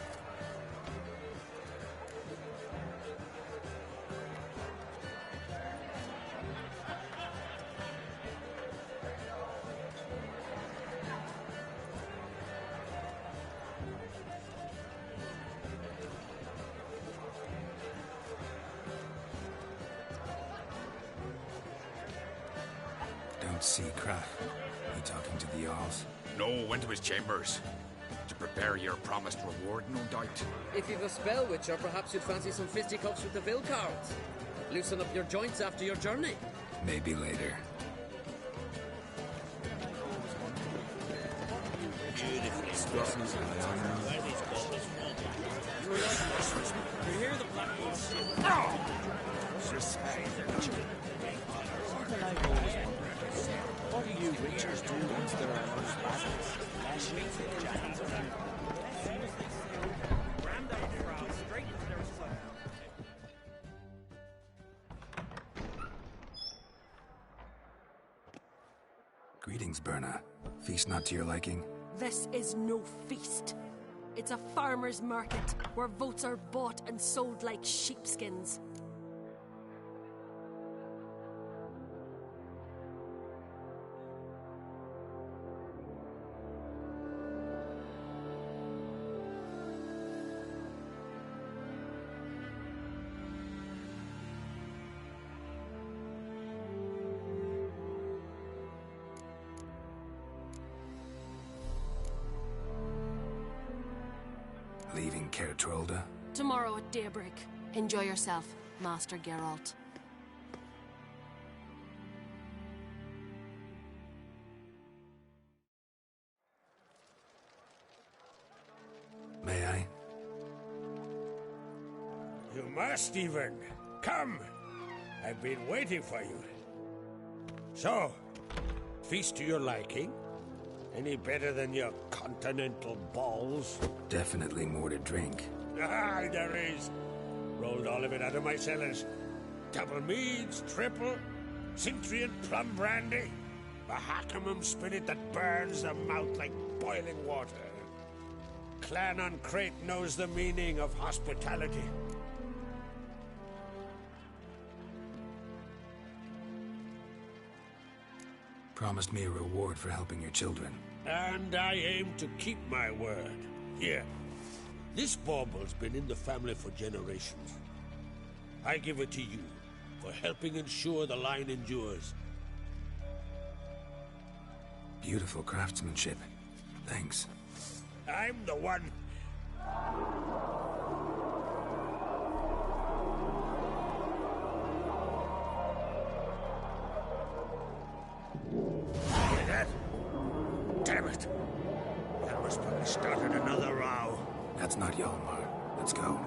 Don't see Krach. He talking to the Jarls? No, went to his chambers. To prepare your promised reward, no doubt. If you've a spell witcher, perhaps you'd fancy some fisticuffs with the Vilcards. Loosen up your joints after your journey. Maybe later. Beautifully struck. You hear the black Something I've always wondered. What do you witchers do once there are no battles? Giants around. Greetings, Berna. Feast not to your liking? This is no feast. It's a farmer's market where votes are bought and sold like sheepskins. leaving Caer Trolda? Tomorrow at daybreak. Enjoy yourself, Master Geralt. May I? You must, even. Come. I've been waiting for you. So, feast to your liking? Any better than your continental balls? Definitely more to drink. Ah, there is. Rolled all of it out of my cellars. Double meads, triple, Cintrian plum brandy, a Hackamum spirit that burns the mouth like boiling water. Clan on Crate knows the meaning of hospitality. Promised me a reward for helping your children. And I aim to keep my word. Here. This bauble's been in the family for generations. I give it to you for helping ensure the line endures. Beautiful craftsmanship. Thanks. I'm the one. Hear that? Damn it! That must probably started another row. That's not Hjalmar. Let's go.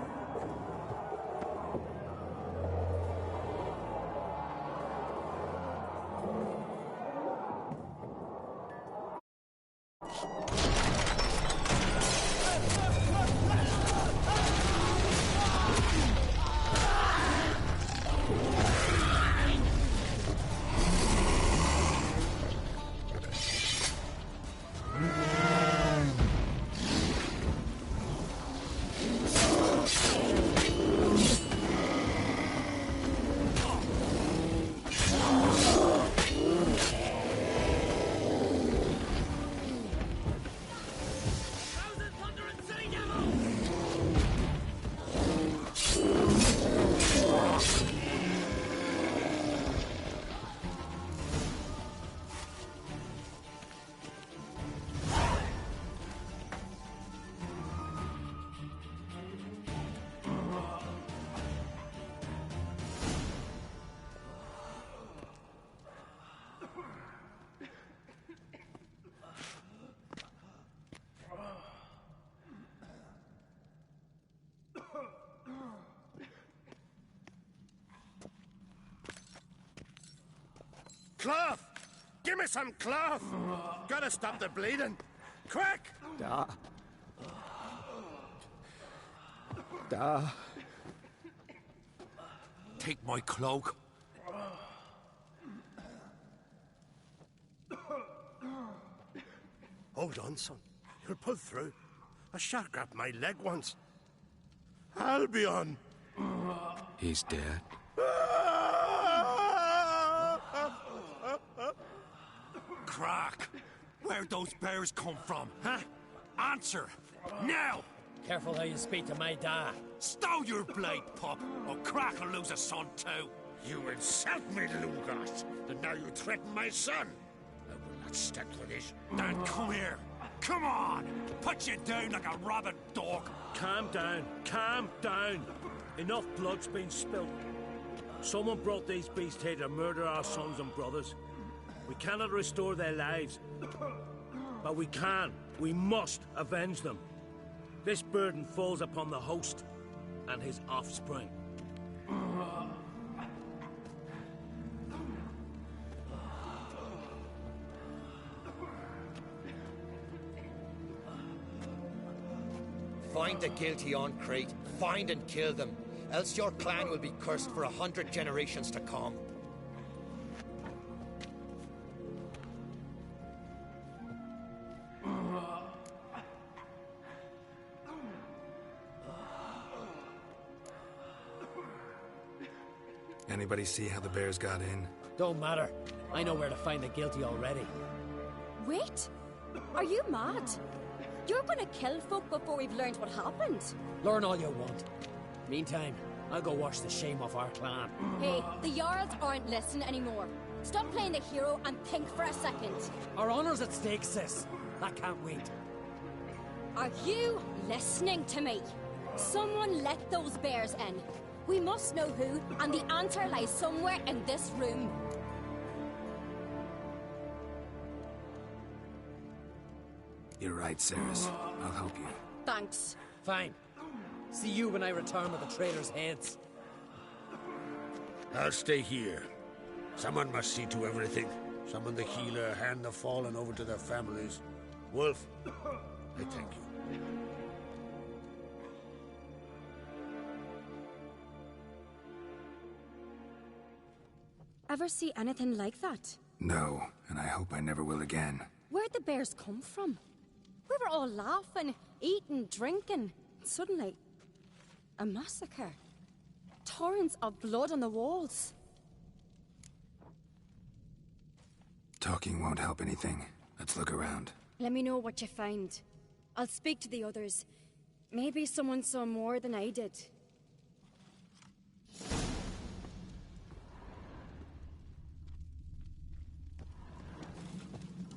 Cloth! Give me some cloth! Gotta stop the bleeding! Quick! Take my cloak. Hold on, son. You'll pull through. A shark grabbed my leg once. Albion! He's dead. Crack! Where'd those bears come from, huh? Answer! Now! Careful how you speak to my dad. Stow your blade, pup, or Crack will lose a son too. You insult me, Lugot, and now you threaten my son. I will not stand for this. Dan, come here. Come on! Put you down like a rabid dog. Calm down. Calm down. Enough blood's been spilt. Someone brought these beasts here to murder our sons and brothers. We cannot restore their lives. But we can. We must avenge them. This burden falls upon the host and his offspring. Find the guilty on Crate. Find and kill them. Else your clan will be cursed for 100 generations to come. Anybody see how the bears got in? Don't matter. I know where to find the guilty already. Wait! Are you mad? You're gonna kill folk before we've learned what happened. Learn all you want. Meantime, I'll go wash the shame off our clan. Hey, the Jarls aren't listening anymore. Stop playing the hero and think for a second. Our honor's at stake, sis. That can't wait. Are you listening to me? Someone let those bears in. We must know who, and the answer lies somewhere in this room. You're right, Ceres. I'll help you. Thanks. Fine. See you when I return with the traitors' heads. I'll stay here. Someone must see to everything. Summon the healer, hand the fallen over to their families. Wolf, I thank you. Ever see anything like that? No, and I hope I never will again. Where'd the bears come from? We were all laughing, eating, drinking. Suddenly, a massacre. Torrents of blood on the walls. Talking won't help anything. Let's look around. Let me know what you find. I'll speak to the others. Maybe someone saw more than I did.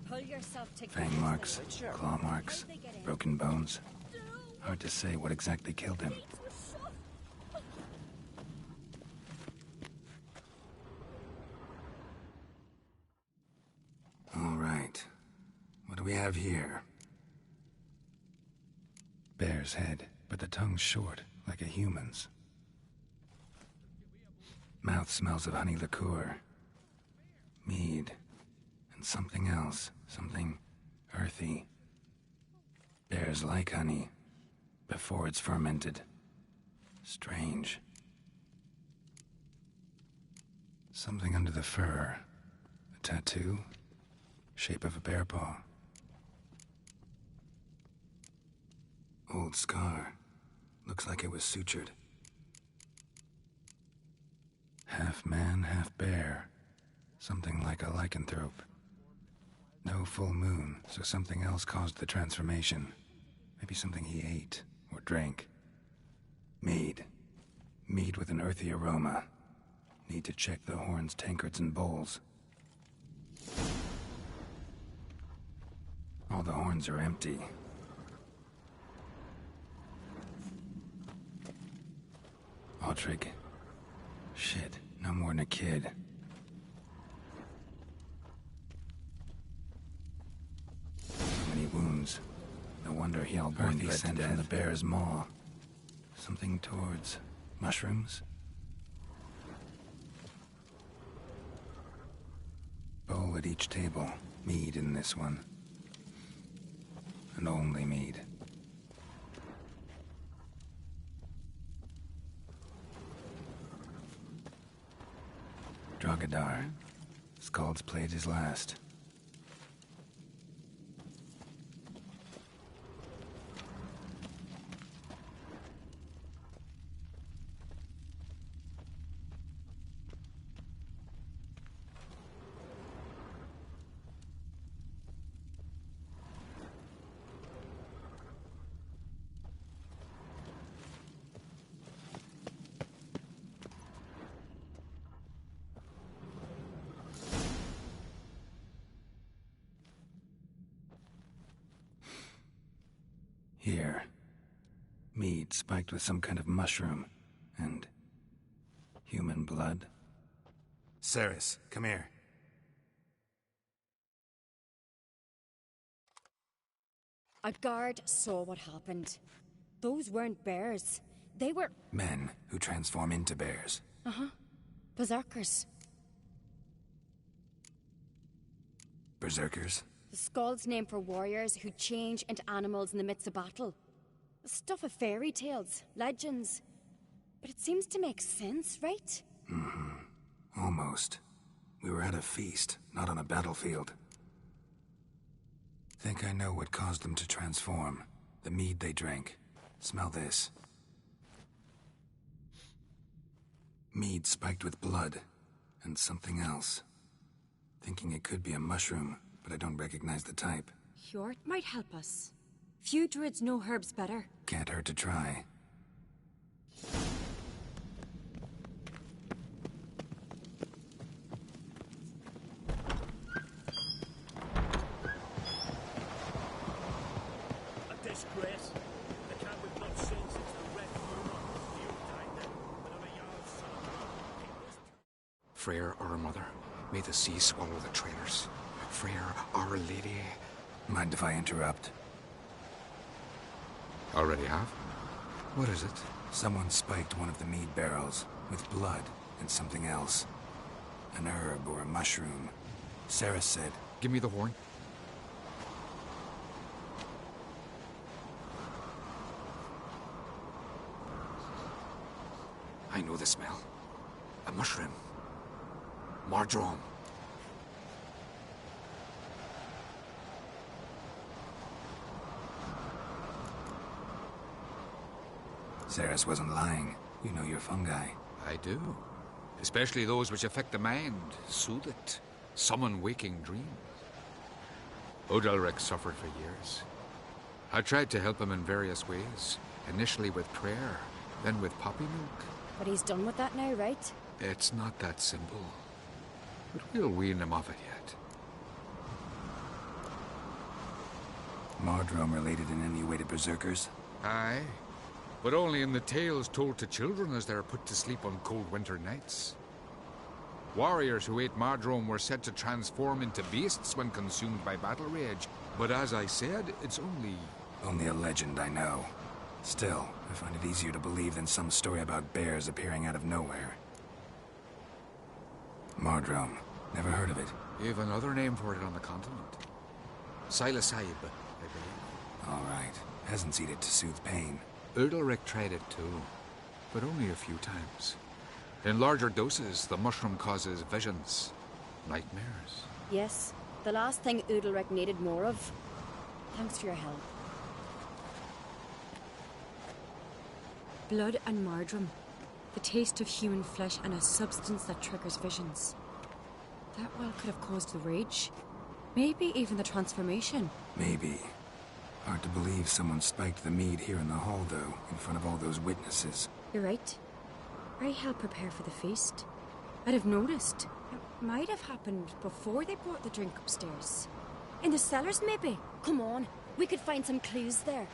Pull yourself together. Fang marks, claw marks, broken bones. Hard to say what exactly killed him. All right. What do we have here? Bear's head, but the tongue's short, like a human's. Mouth smells of honey liqueur. Mead. And something else. Something earthy. Bears like honey. Before it's fermented. Strange. Something under the fur. A tattoo? Shape of a bear paw. Old scar. Looks like it was sutured. Half man, half bear. Something like a lycanthrope. No full moon, so something else caused the transformation. Maybe something he ate or drank. Mead. Mead with an earthy aroma. Need to check the horns, tankards, and bowls. All the horns are empty. Autrig. Shit, no more than a kid. So many wounds. No wonder he all burned scent from the bear's maw. Something towards mushrooms? Bowl at each table. Mead in this one. And only mead. Drogadar. Skald's played his last. Here. Mead spiked with some kind of mushroom. And human blood. Ceres, come here. A guard saw what happened. Those weren't bears. They were... Men who transform into bears. Uh-huh. Berserkers. Berserkers? The Skald's name for warriors who change into animals in the midst of battle. The stuff of fairy tales, legends. But it seems to make sense, right? Mm-hmm. Almost. We were at a feast, not on a battlefield. Think I know what caused them to transform. The mead they drank. Smell this. Mead spiked with blood. And something else. Thinking it could be a mushroom, but I don't recognize the type. Hjort might help us. Few druids know herbs better. Can't hurt to try. A disgrace. Freyr, our mother, may the sea swallow the traitors. Freyr, our lady. Mind if I interrupt? Already have? What is it? Someone spiked one of the mead barrels with blood and something else. An herb or a mushroom. Sarah said... Give me the horn. I know the smell. A mushroom. Mardrome. Ceres wasn't lying. You know your fungi. I do. Especially those which affect the mind, soothe it, summon waking dreams. Odalric suffered for years. I tried to help him in various ways. Initially with prayer, then with poppy milk. But he's done with that now, right? It's not that simple. But we'll wean him off it yet. Mardrome related in any way to berserkers? Aye. But only in the tales told to children as they're put to sleep on cold winter nights. Warriors who ate Mardrome were said to transform into beasts when consumed by battle rage. But as I said, it's only... Only a legend, I know. Still, I find it easier to believe than some story about bears appearing out of nowhere. Mardrome. Never heard of it. You have another name for it on the continent. Psilocybin, I believe. All right. Hasn't seen it to soothe pain. Udalric tried it too, but only a few times. In larger doses, the mushroom causes visions, nightmares. Yes, the last thing Udalric needed more of. Thanks for your help. Blood and Mardrome. The taste of human flesh and a substance that triggers visions. That well could have caused the rage. Maybe even the transformation. Maybe. Hard to believe someone spiked the mead here in the hall, though, in front of all those witnesses. You're right. I helped prepare for the feast. I'd have noticed. It might have happened before they brought the drink upstairs. In the cellars, maybe. Come on, we could find some clues there.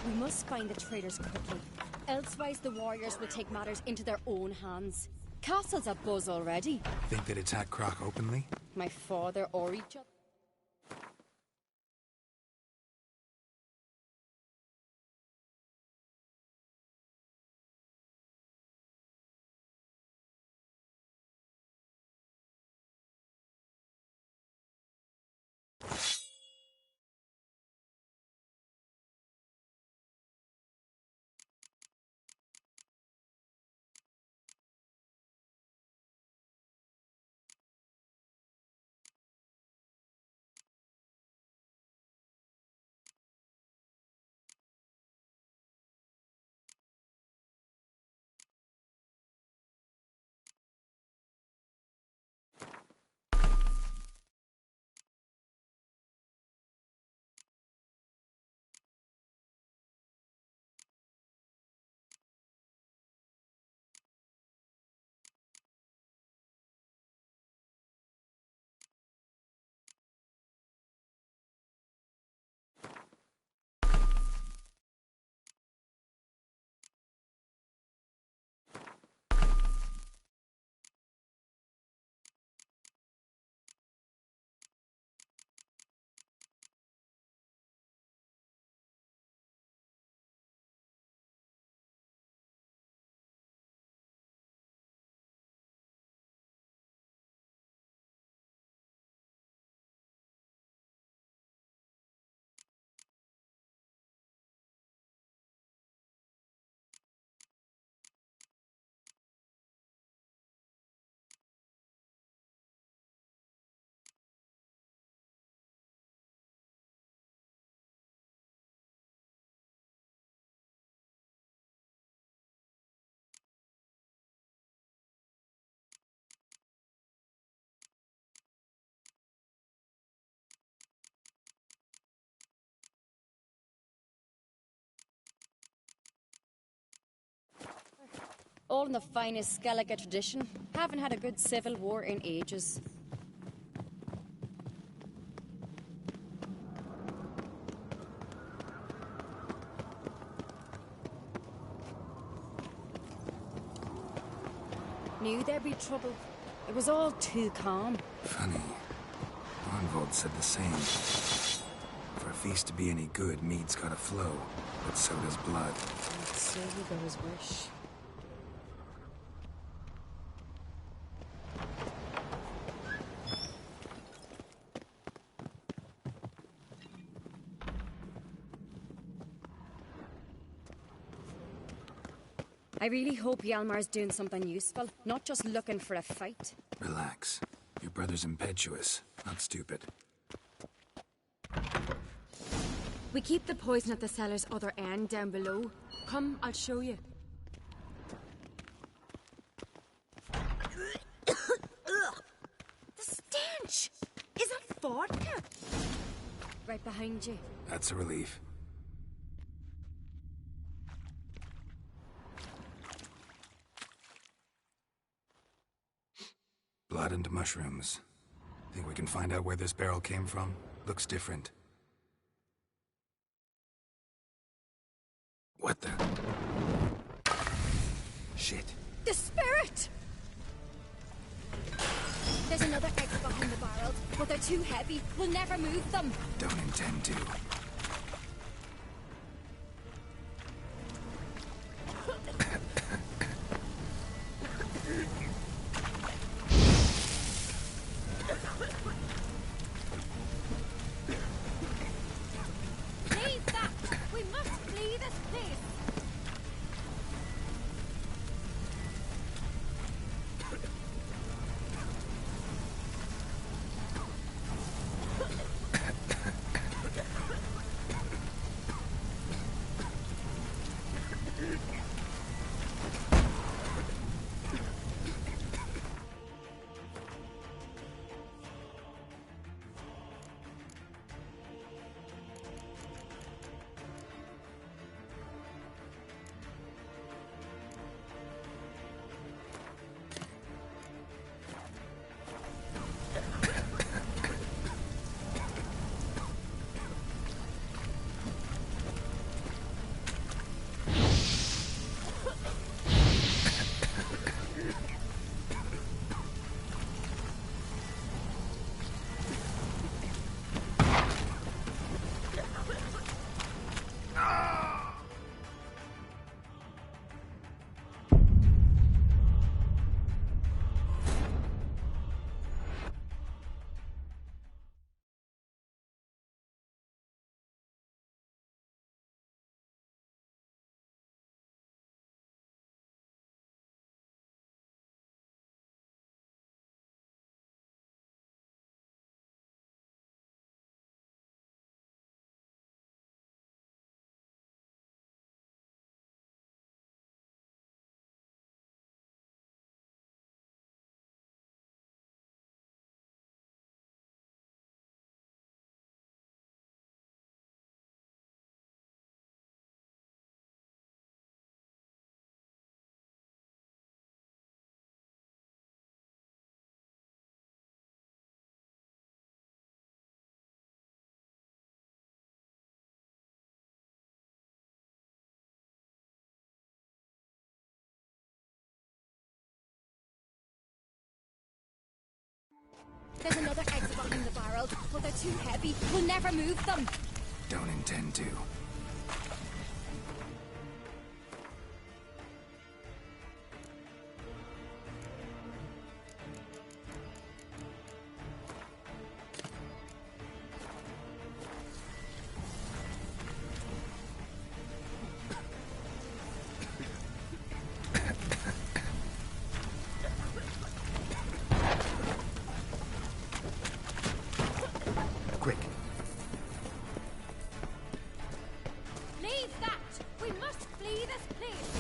We must find the traitors quickly. Elsewise, the warriors will take matters into their own hands. Castle's abuzz already. Think they'd attack Croc openly? My father or each other. All in the finest Skellige tradition. Haven't had a good civil war in ages. Knew there'd be trouble. It was all too calm. Funny. Arnvold said the same. For a feast to be any good, mead's gotta flow, but so does blood. And so he got his wish. I really hope Hjalmar's doing something useful, not just looking for a fight. Relax. Your brother's impetuous, not stupid. We keep the poison at the cellar's other end down below. Come, I'll show you. The stench! Is that vodka? Right behind you. That's a relief. Blood and mushrooms. Think we can find out where this barrel came from? Looks different. What the? Shit. The spirit! There's another exit behind the barrels, but they're too heavy. We'll never move them. Don't intend to. Leave that! We must flee this place! There's another exit behind the barrels, but they're too heavy. We'll never move them. Don't intend to. Quick. Leave that! We must flee this place!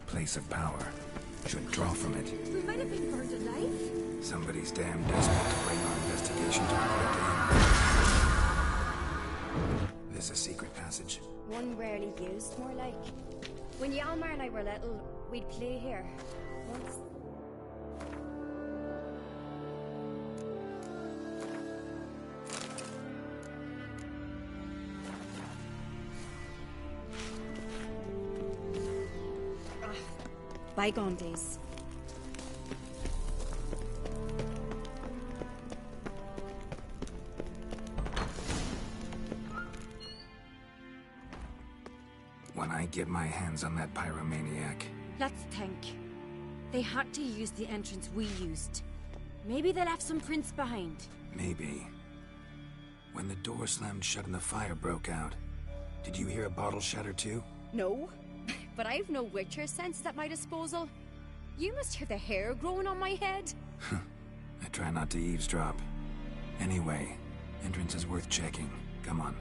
Place of power. Should draw from it. We might have been burned alive. Somebody's damn desperate to bring our investigation to a quick end. This a secret passage? One rarely used, more like. When Yalmar and I were little, we'd play here. Once. Bygone days. When I get my hands on that pyromaniac... Let's think. They had to use the entrance we used. Maybe they left some prints behind. Maybe. When the door slammed shut and the fire broke out, did you hear a bottle shatter too? No, but I've no Witcher senses at my disposal. You must hear the hair growing on my head. I try not to eavesdrop. Anyway, entrance is worth checking. Come on.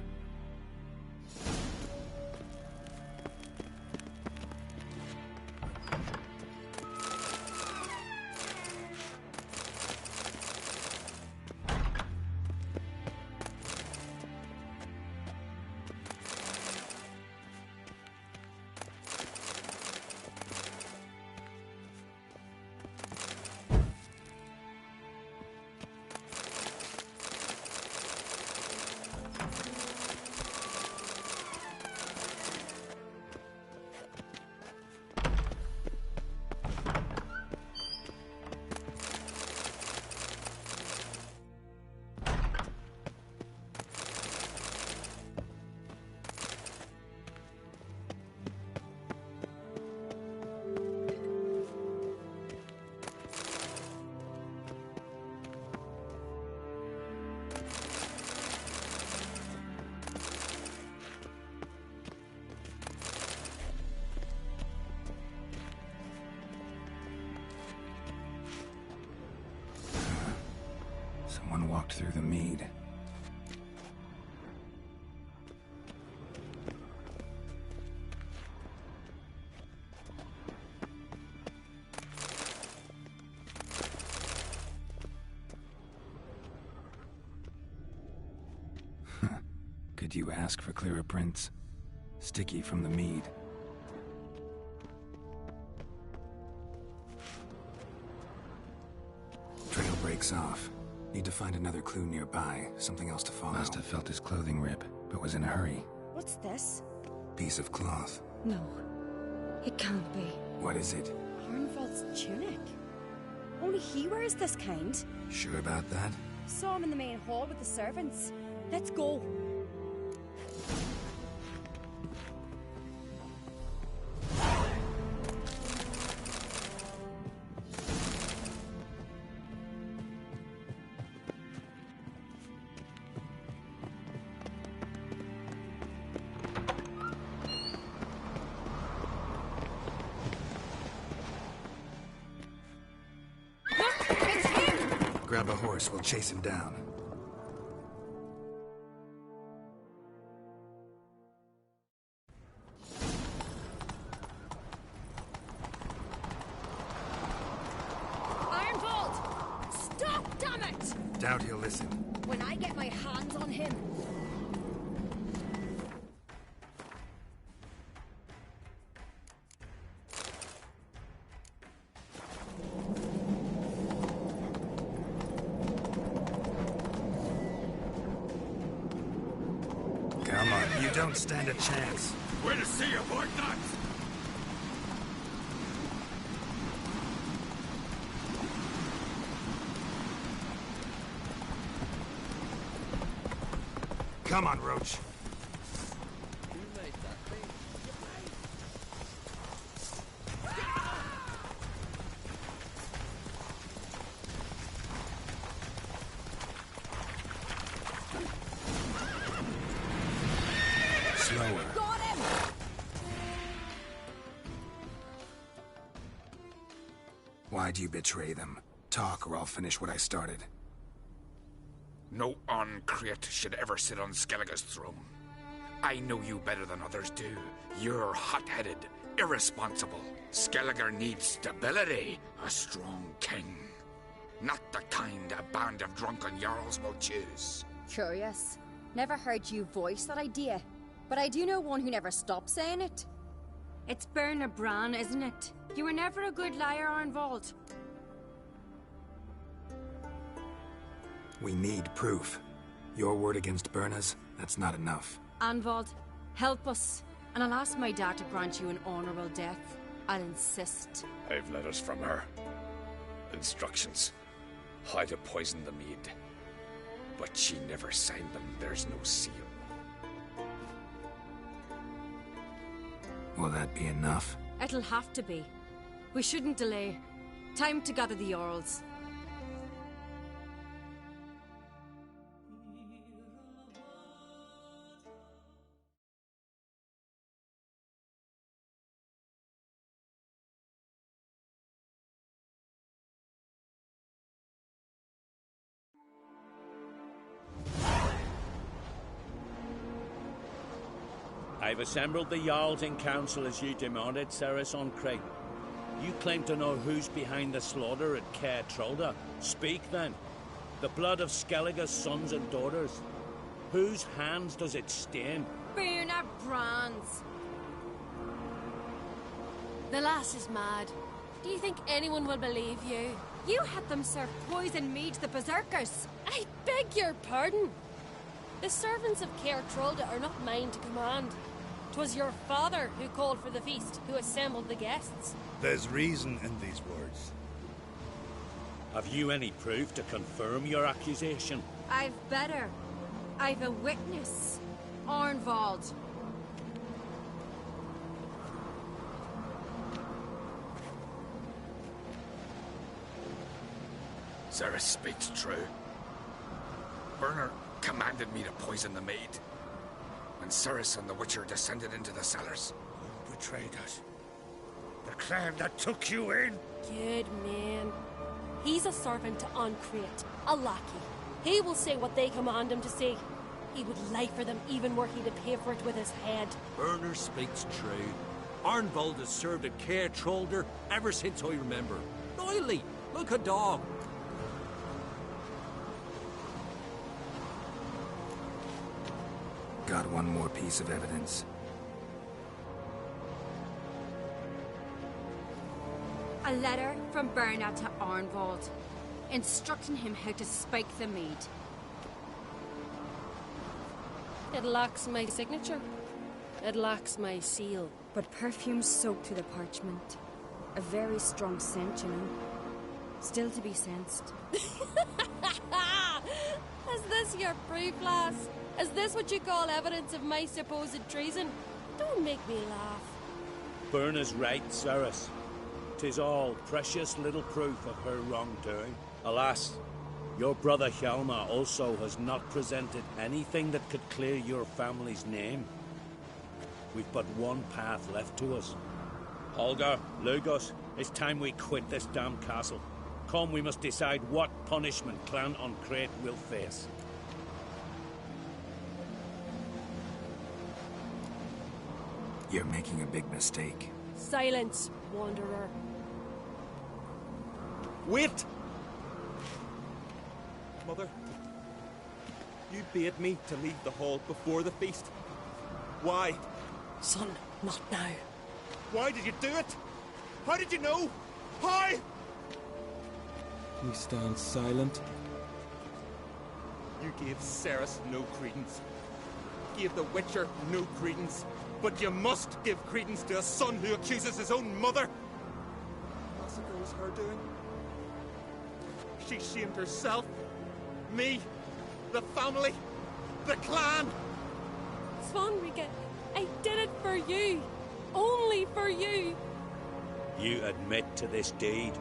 Someone walked through the mead. Could you ask for clearer prints? Sticky from the mead. Trail breaks off. Need to find another clue nearby, something else to follow. Must have felt his clothing rip, but was in a hurry. What's this? Piece of cloth. No. It can't be. What is it? Arnvald's tunic. Only he wears this kind. Sure about that? Saw him in the main hall with the servants. Let's go. Grab a horse, we'll chase him down. Arnvald! Stop, damn it! Doubt he'll listen. When I get my hands on him... Come on, you don't stand a chance. Way to see you, boy nuts! Come on, Roach. Slower. Got him! Why'd you betray them? Talk or I'll finish what I started. No Uncreate should ever sit on Skellige's throne. I know you better than others do. You're hot-headed, irresponsible. Skellige needs stability, a strong king. Not the kind a band of drunken jarls will choose. Curious. Never heard you voice that idea. But I do know one who never stops saying it. It's Berna Bran, isn't it? You were never a good liar, Arnvald. We need proof. Your word against Berna's, that's not enough. Arnvald, help us. And I'll ask my dad to grant you an honourable death. I'll insist. I've letters from her. Instructions. How to poison the mead. But she never signed them. There's no seal. Will that be enough? It'll have to be. We shouldn't delay. Time to gather the Jarls. I've assembled the Jarls in council as you demanded, Ceres on Craig. You claim to know who's behind the slaughter at Caer Trolda. Speak then. The blood of Skellige's sons and daughters. Whose hands does it stain? Berna Bran's. The lass is mad. Do you think anyone will believe you? You had them serve poison mead to the berserkers. I beg your pardon. The servants of Caer Trolda are not mine to command. 'Twas your father who called for the feast, who assembled the guests. There's reason in these words. Have you any proof to confirm your accusation? I've better. I've a witness. Arnvald. Ceres speaks true. Berna commanded me to poison the maid. When Ceres and the Witcher descended into the cellars. Who betrayed us? The clan that took you in? Good man. He's a servant to Ancrate, a lackey. He will say what they command him to say. He would lie for them even were he to pay for it with his head. Berner speaks true. Arnvald has served at Caer Trolder ever since I remember. Loyally, like a dog. Got one more piece of evidence. A letter from Berna to Arnvald, instructing him how to spike the mead. It lacks my signature. It lacks my seal. But perfume soaked through the parchment. A very strong scent, you know. Still to be sensed. Is this your proof, lass? Is this what you call evidence of my supposed treason? Don't make me laugh. Berna's right, Ceres. 'Tis all precious little proof of her wrongdoing. Alas, your brother Hjalmar also has not presented anything that could clear your family's name. We've but one path left to us. Holger, Lugos, it's time we quit this damned castle. Come, we must decide what punishment Clan Ancrate will face. You're making a big mistake. Silence, wanderer. Wait! Mother, you bade me to leave the hall before the feast. Why? Son, not now. Why did you do it? How did you know? How? He stands silent. You gave Ceres no credence. Gave the Witcher no credence. But you must give credence to a son who accuses his own mother. The massacre was her doing. She shamed herself, me, the family, the clan. Svanrika, I did it for you. Only for you. You admit to this deed.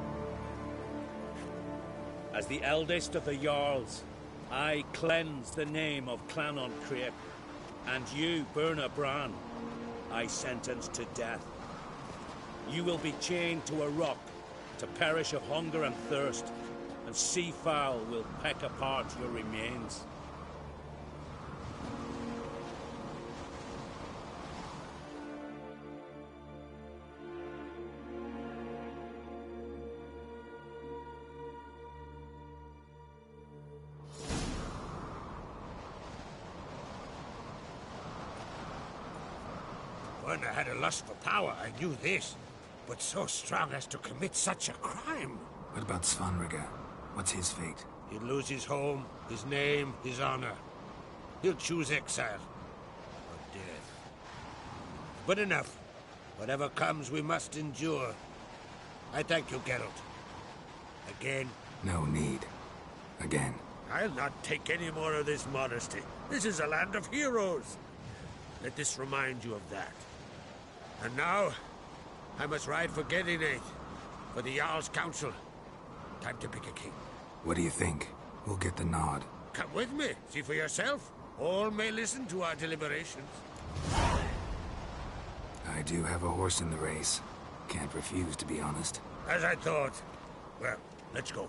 As the eldest of the Jarls, I cleanse the name of Clan Ancrate, and you, Berna Bran, I sentence to death. You will be chained to a rock to perish of hunger and thirst, and sea fowl will peck apart your remains. When I had a lust for power, I knew this. But so strong as to commit such a crime. What about Svanrige? What's his fate? He'll lose his home, his name, his honor. He'll choose exile. Or death. But enough. Whatever comes, we must endure. I thank you, Geralt. Again. No need. Again. I'll not take any more of this modesty. This is a land of heroes. Let this remind you of that. And now, I must ride for Gedinate, for the Jarl's council. Time to pick a king. What do you think? Who'll get the nod? Come with me, see for yourself. All may listen to our deliberations. I do have a horse in the race. Can't refuse, to be honest. As I thought. Well, let's go.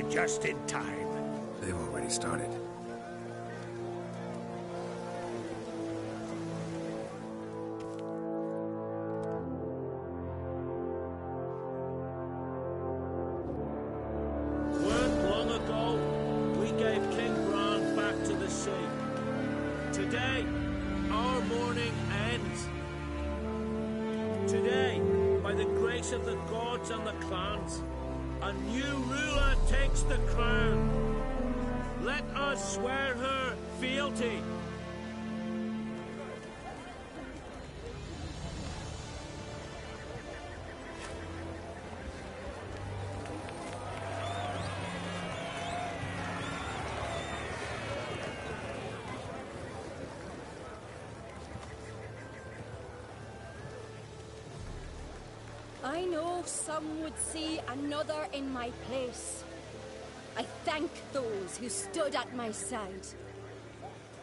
Just in time. They've already started. Weren't long ago, we gave King Bran back to the sea. Today, our mourning ends. Today, by the grace of the gods and the clans, a new ruler takes the crown. Let us swear her fealty. I know some would see another in my place. I thank those who stood at my side.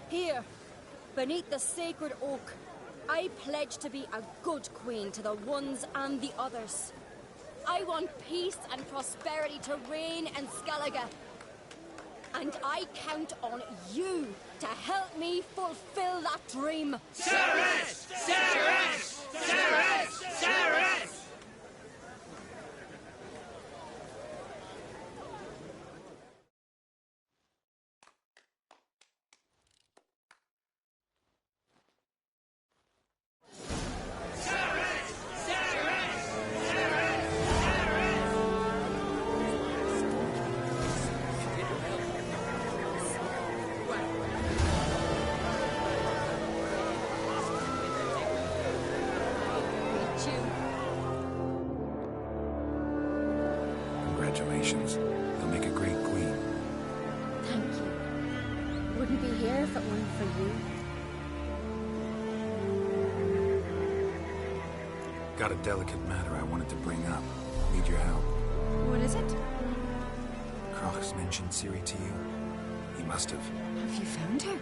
Here, beneath the sacred oak, I pledge to be a good queen to the ones and the others. I want peace and prosperity to reign in Skellige. And I count on you to help me fulfill that dream. Ceres! Ceres! Ceres! Ceres! Congratulations. You'll make a great queen. Thank you. Wouldn't be here if it weren't for you. Got a delicate matter I wanted to bring up. Need your help. What is it? Croc's mentioned Ciri to you. He must have. Have you found her?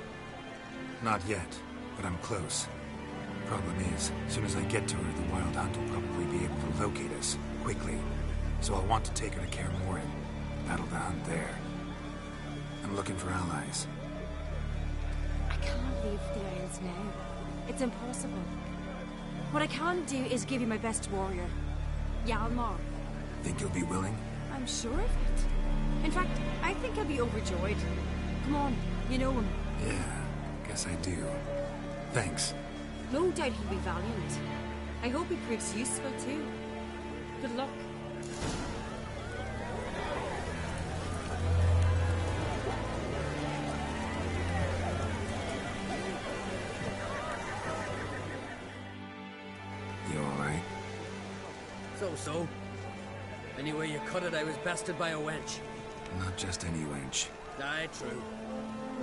Not yet, but I'm close. Problem is, as soon as I get to her, the Wild Hunt will probably be able to locate us, quickly. So I'll want to take her to Kaer Morhen. Battle the hunt there. I'm looking for allies. I can't leave the Isles now. It's impossible. What I can do is give you my best warrior, Hjalmar. Think you'll be willing? I'm sure of it. In fact, I think I'll be overjoyed. Come on, you know him. Yeah, guess I do. Thanks. No doubt he'll be valiant. I hope he proves useful too. Good luck. You alright? So. Anyway you cut it, I was bested by a wench. Not just any wench. Aye, true.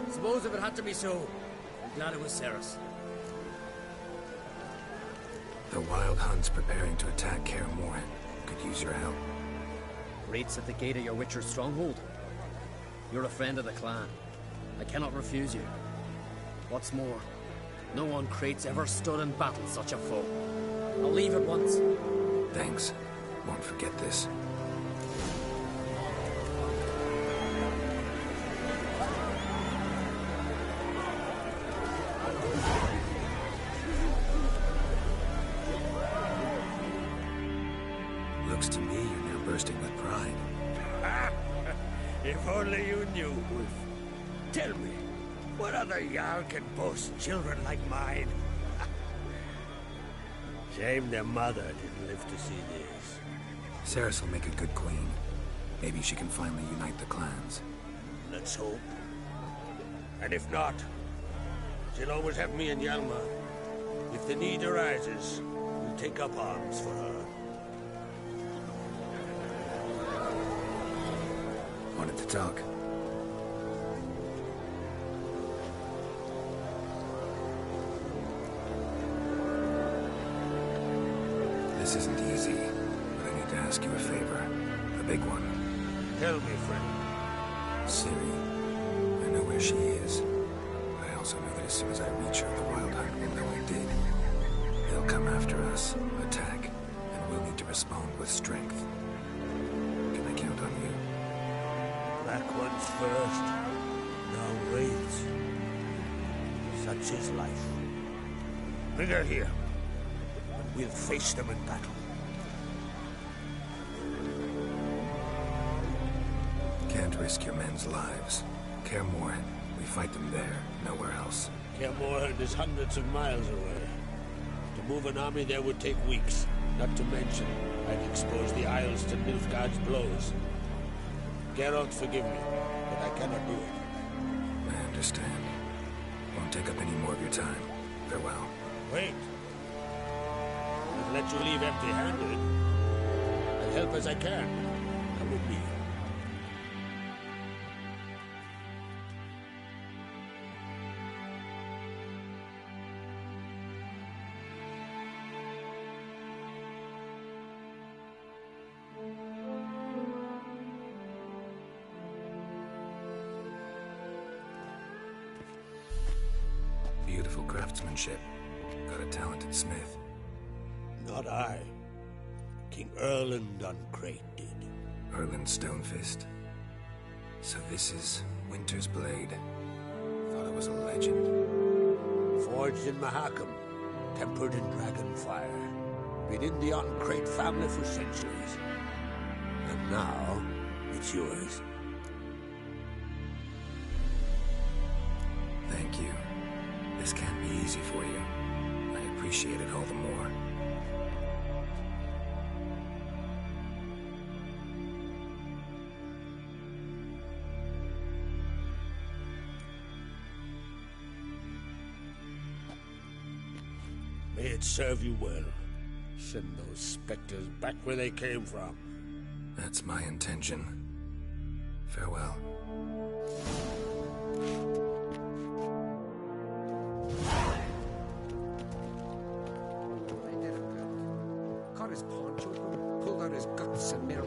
Suppose if it had to be so, I'm glad it was Ceres. The Wild Hunt's preparing to attack Kaer Morhen. Could use your help. Raids at the gate of your Witcher's stronghold. You're a friend of the clan. I cannot refuse you. What's more, no one Crate's ever stood and battled such a foe. I'll leave at once. Thanks. Won't forget this. Looks to me you're now bursting with pride. If only you knew, Wolf. Tell me, what other Jarl can boast children like mine? Shame their mother didn't live to see this. Ceres will make a good queen. Maybe she can finally unite the clans. Let's hope. And if not, she'll always have me and Hjalmar. If the need arises, we'll take up arms for her. Wanted to talk. This isn't easy, but I need to ask you a favor. A big one. Tell me, friend. Ciri. I know where she is. But I also know that as soon as I reach her, the Wild Hunt will know I did. They'll come after us, attack, and we'll need to respond with strength. Can I count on you? Black ones first, now wraiths. Such is life. Bring her here, and we'll face them in battle. Can't risk your men's lives. Kaer Morhen, we fight them there, nowhere else. Kaer Morhen is hundreds of miles away. To move an army there would take weeks. Not to mention, I'd expose the Isles to Nilfgaard's blows. Geralt, forgive me, but I cannot do it. I understand. Won't take up any more of your time. Farewell. Wait. I'll let you leave empty-handed. I'll help as I can. Come with me. Beautiful craftsmanship. Got a talented smith. Not I. King Erland on Crate did. Erland Stonefist. So this is Winter's Blade. Thought it was a legend. Forged in Mahakam, tempered in dragon fire. Been in the Crate family for centuries. And now, it's yours. Thank you. This can't be easy for you. I appreciate it all the more. May it serve you well. Send those specters back where they came from. That's my intention. Farewell. Caught his paunch open, pulled out his guts and made a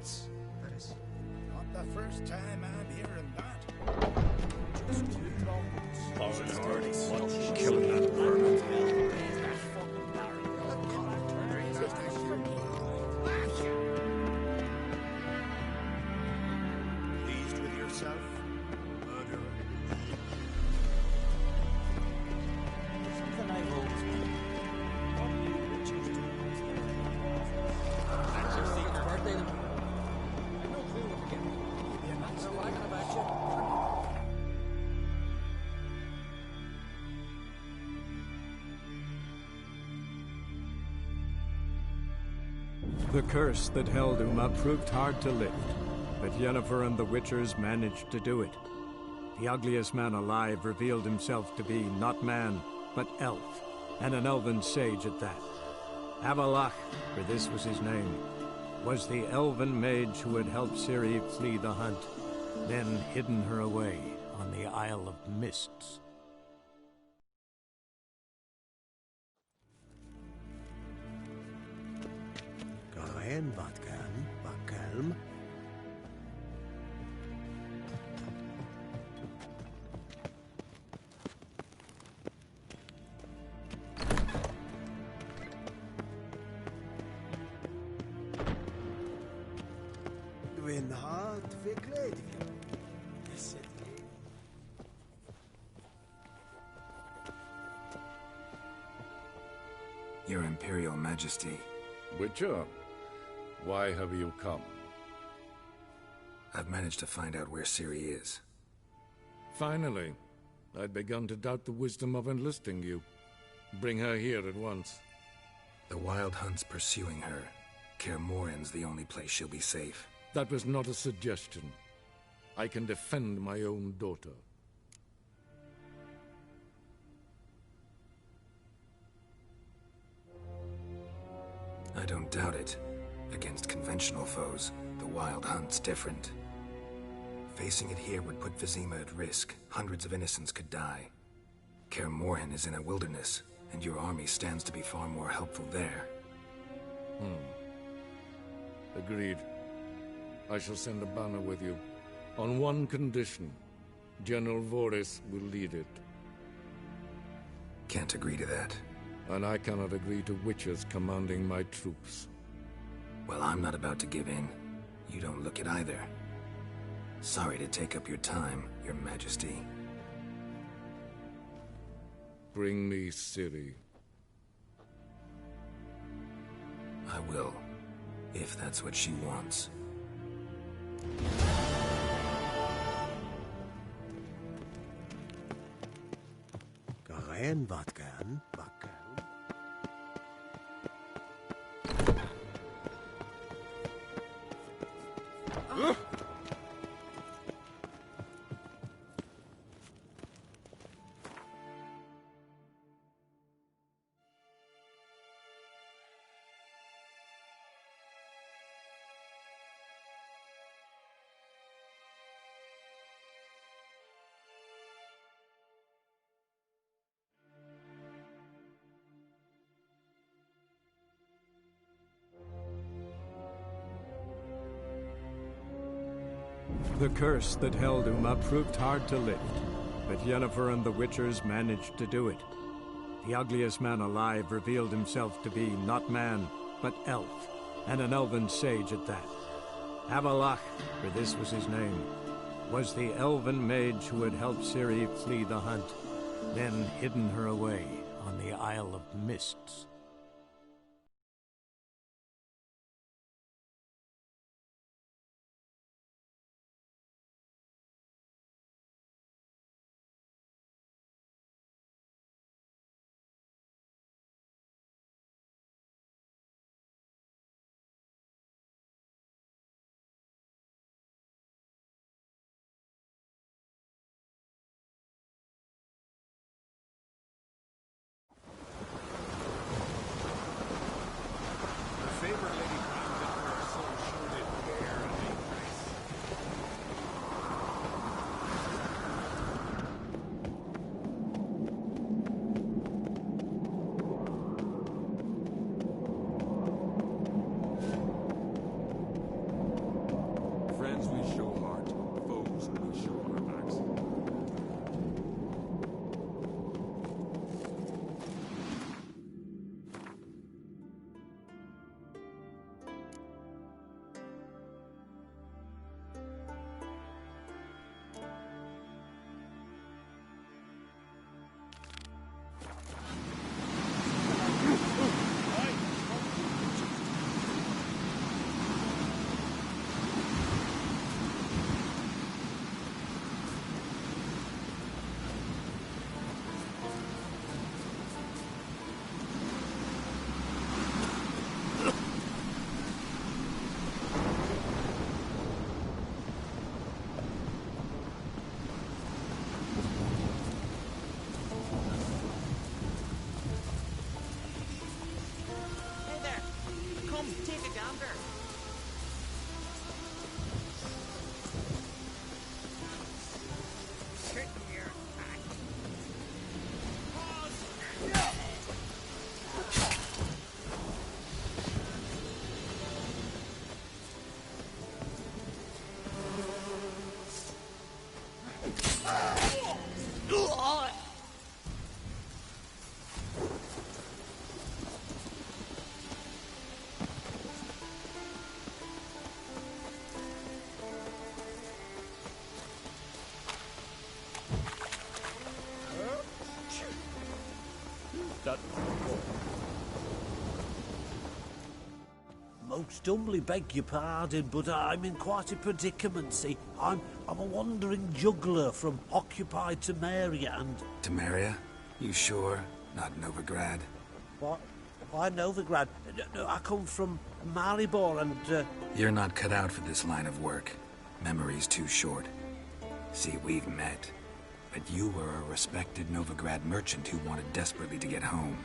nights. That is not the first time I'm hearing that. Just 2 months. Killing that vermin. Pleased with yourself, murderer? Something I've always wondered. What do you witches do once they're That's your secret birthday tomorrow. I've no clue what to get me. Maybe a nice wagon about you. The curse that held Uma proved hard to lift, but Yennefer and the Witchers managed to do it. The ugliest man alive revealed himself to be not man, but elf, and an elven sage at that. Avalach, for this was his name, was the elven mage who had helped Ciri flee the hunt, then hidden her away on the Isle of Mists. Garen, Vatkan, Vakelm. Gwyn hart, figled. Yes, it is. Your Imperial Majesty. Witcher, why have you come? I've managed to find out where Ciri is. Finally. I'd begun to doubt the wisdom of enlisting you. Bring her here at once. The Wild Hunt's pursuing her. Kaer Morhen's the only place she'll be safe. That was not a suggestion. I can defend my own daughter. I don't doubt it. Against conventional foes, the Wild Hunt's different. Facing it here would put Vizima at risk. Hundreds of innocents could die. Kaer Morhen is in a wilderness, and your army stands to be far more helpful there. Agreed. I shall send a banner with you. On one condition. General Voris will lead it. Can't agree to that. And I cannot agree to witches commanding my troops. Well, I'm not about to give in. You don't look it either. Sorry to take up your time, Your Majesty. Bring me Ciri. I will, if that's what she wants. Garen, Vatkan, Vakelm. The curse that held Uma proved hard to lift, but Yennefer and the Witchers managed to do it. The ugliest man alive revealed himself to be not man, but elf, and an elven sage at that. Avalach, for this was his name, was the elven mage who had helped Ciri flee the hunt, then hidden her away on the Isle of Mists. Most humbly beg your pardon, but I'm in quite a predicament, see. I'm a wandering juggler from occupied Temeria and... Temeria? You sure? Not Novigrad? What? Why Novigrad? No, I come from Maribor and... You're not cut out for this line of work. Memory's too short. See, we've met. But you were a respected Novigrad merchant who wanted desperately to get home.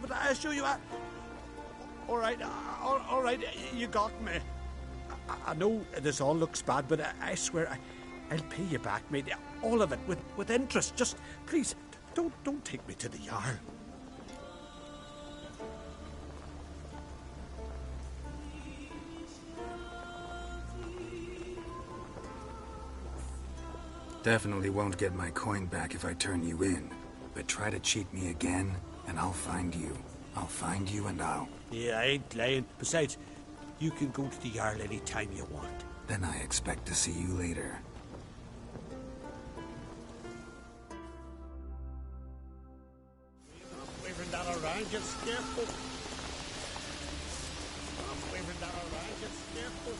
But I assure you, all right, you got me. I know this all looks bad, but I swear I'll pay you back, mate. All of it, with interest. Just, please, don't take me to the Jarl. Definitely won't get my coin back if I turn you in. But try to cheat me again, and I'll find you. I'll find you and I'll... Yeah, I ain't lying. Besides, you can go to the Jarl any time you want. Then I expect to see you later. I'm waving that around, get scared. I'm waving that around, get scared.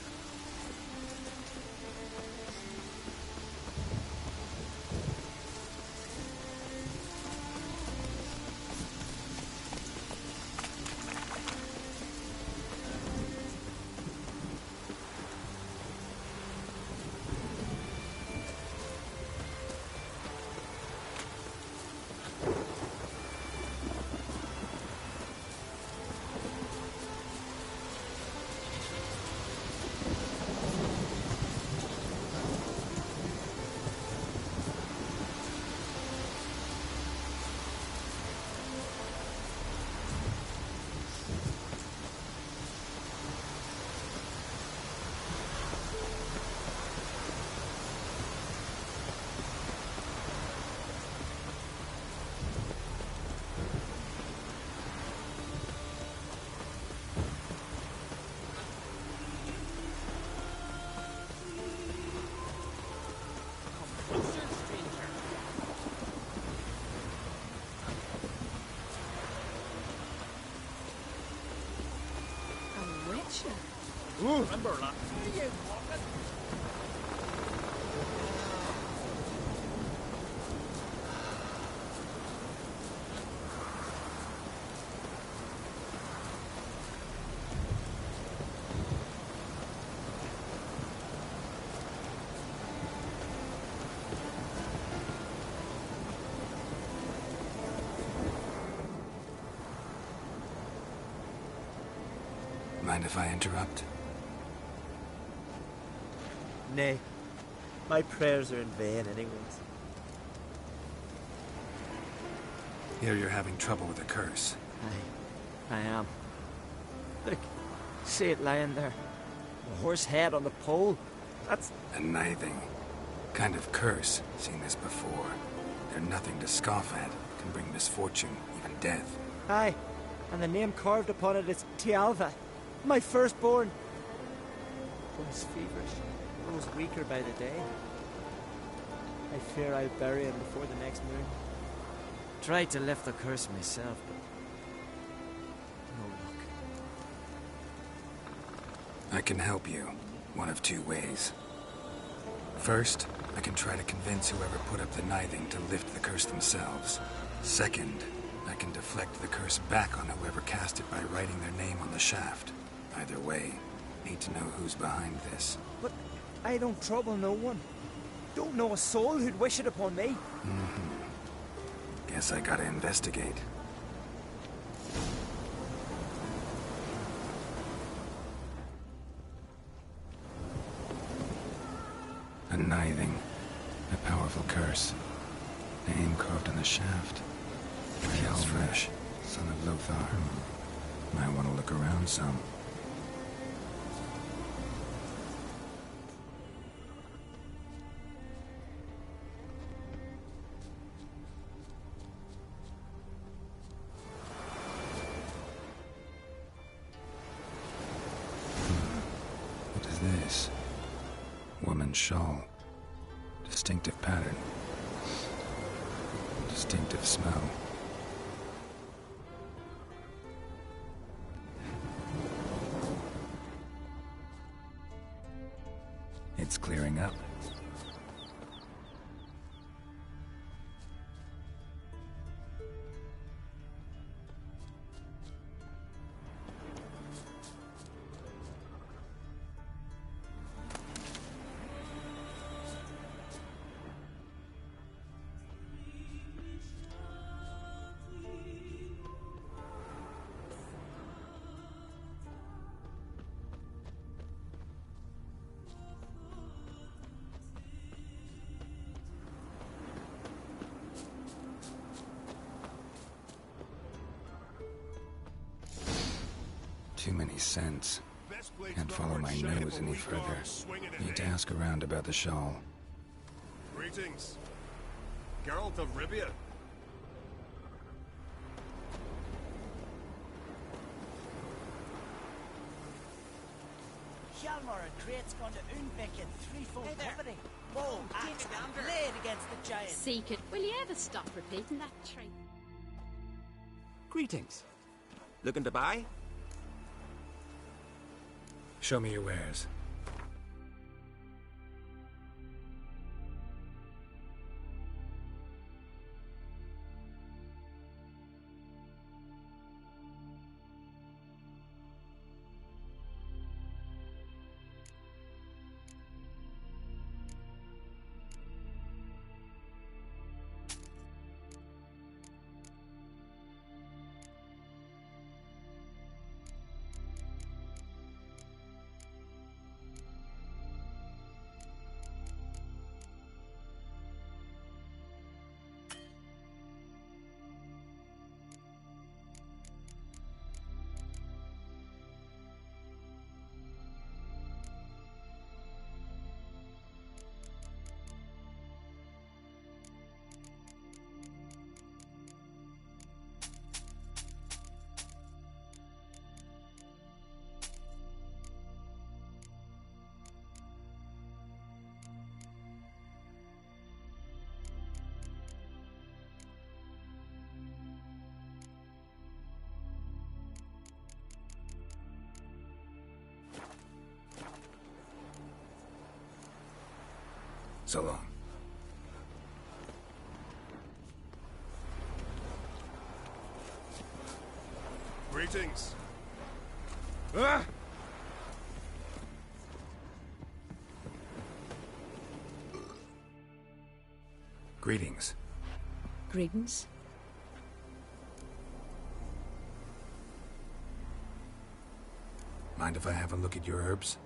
Remember that. Mind if I interrupt? Nay. My prayers are in vain anyways. Here you're having trouble with a curse. I am. Look, see it lying there. A horse head on the pole. That's... A nithing. Kind of curse. Seen this before. They're nothing to scoff at. Can bring misfortune, even death. Aye, and the name carved upon it is Tialva, my firstborn. Grows feverish, grows weaker by the day. I fear I'll bury him before the next moon. Tried to lift the curse myself, but no luck. I can help you. One of two ways. First, I can try to convince whoever put up the nithing to lift the curse themselves. Second, I can deflect the curse back on whoever cast it by writing their name on the shaft. Either way, need to know who's behind this. But I don't trouble no one. Don't know a soul who'd wish it upon me. Guess I gotta investigate. A nithing. A powerful curse. Name carved on the shaft. Fresh, son of Lothar. Might want to look around some. What is this? Woman's shawl. Distinctive pattern. Distinctive smell. It's clearing up. Too many scents. Can't follow my nose any further. Need to ask around about the shawl. Greetings. Geralt of Rivia. Hjalmar and Krait's gone to Unvik in threefold company. Bow, axe, and blade against the giant. Seek it. Will you ever stop repeating that trait? Greetings. Looking to buy? Show me your wares. So long. Greetings. Ah! Greetings. Greetings. Mind if I have a look at your herbs?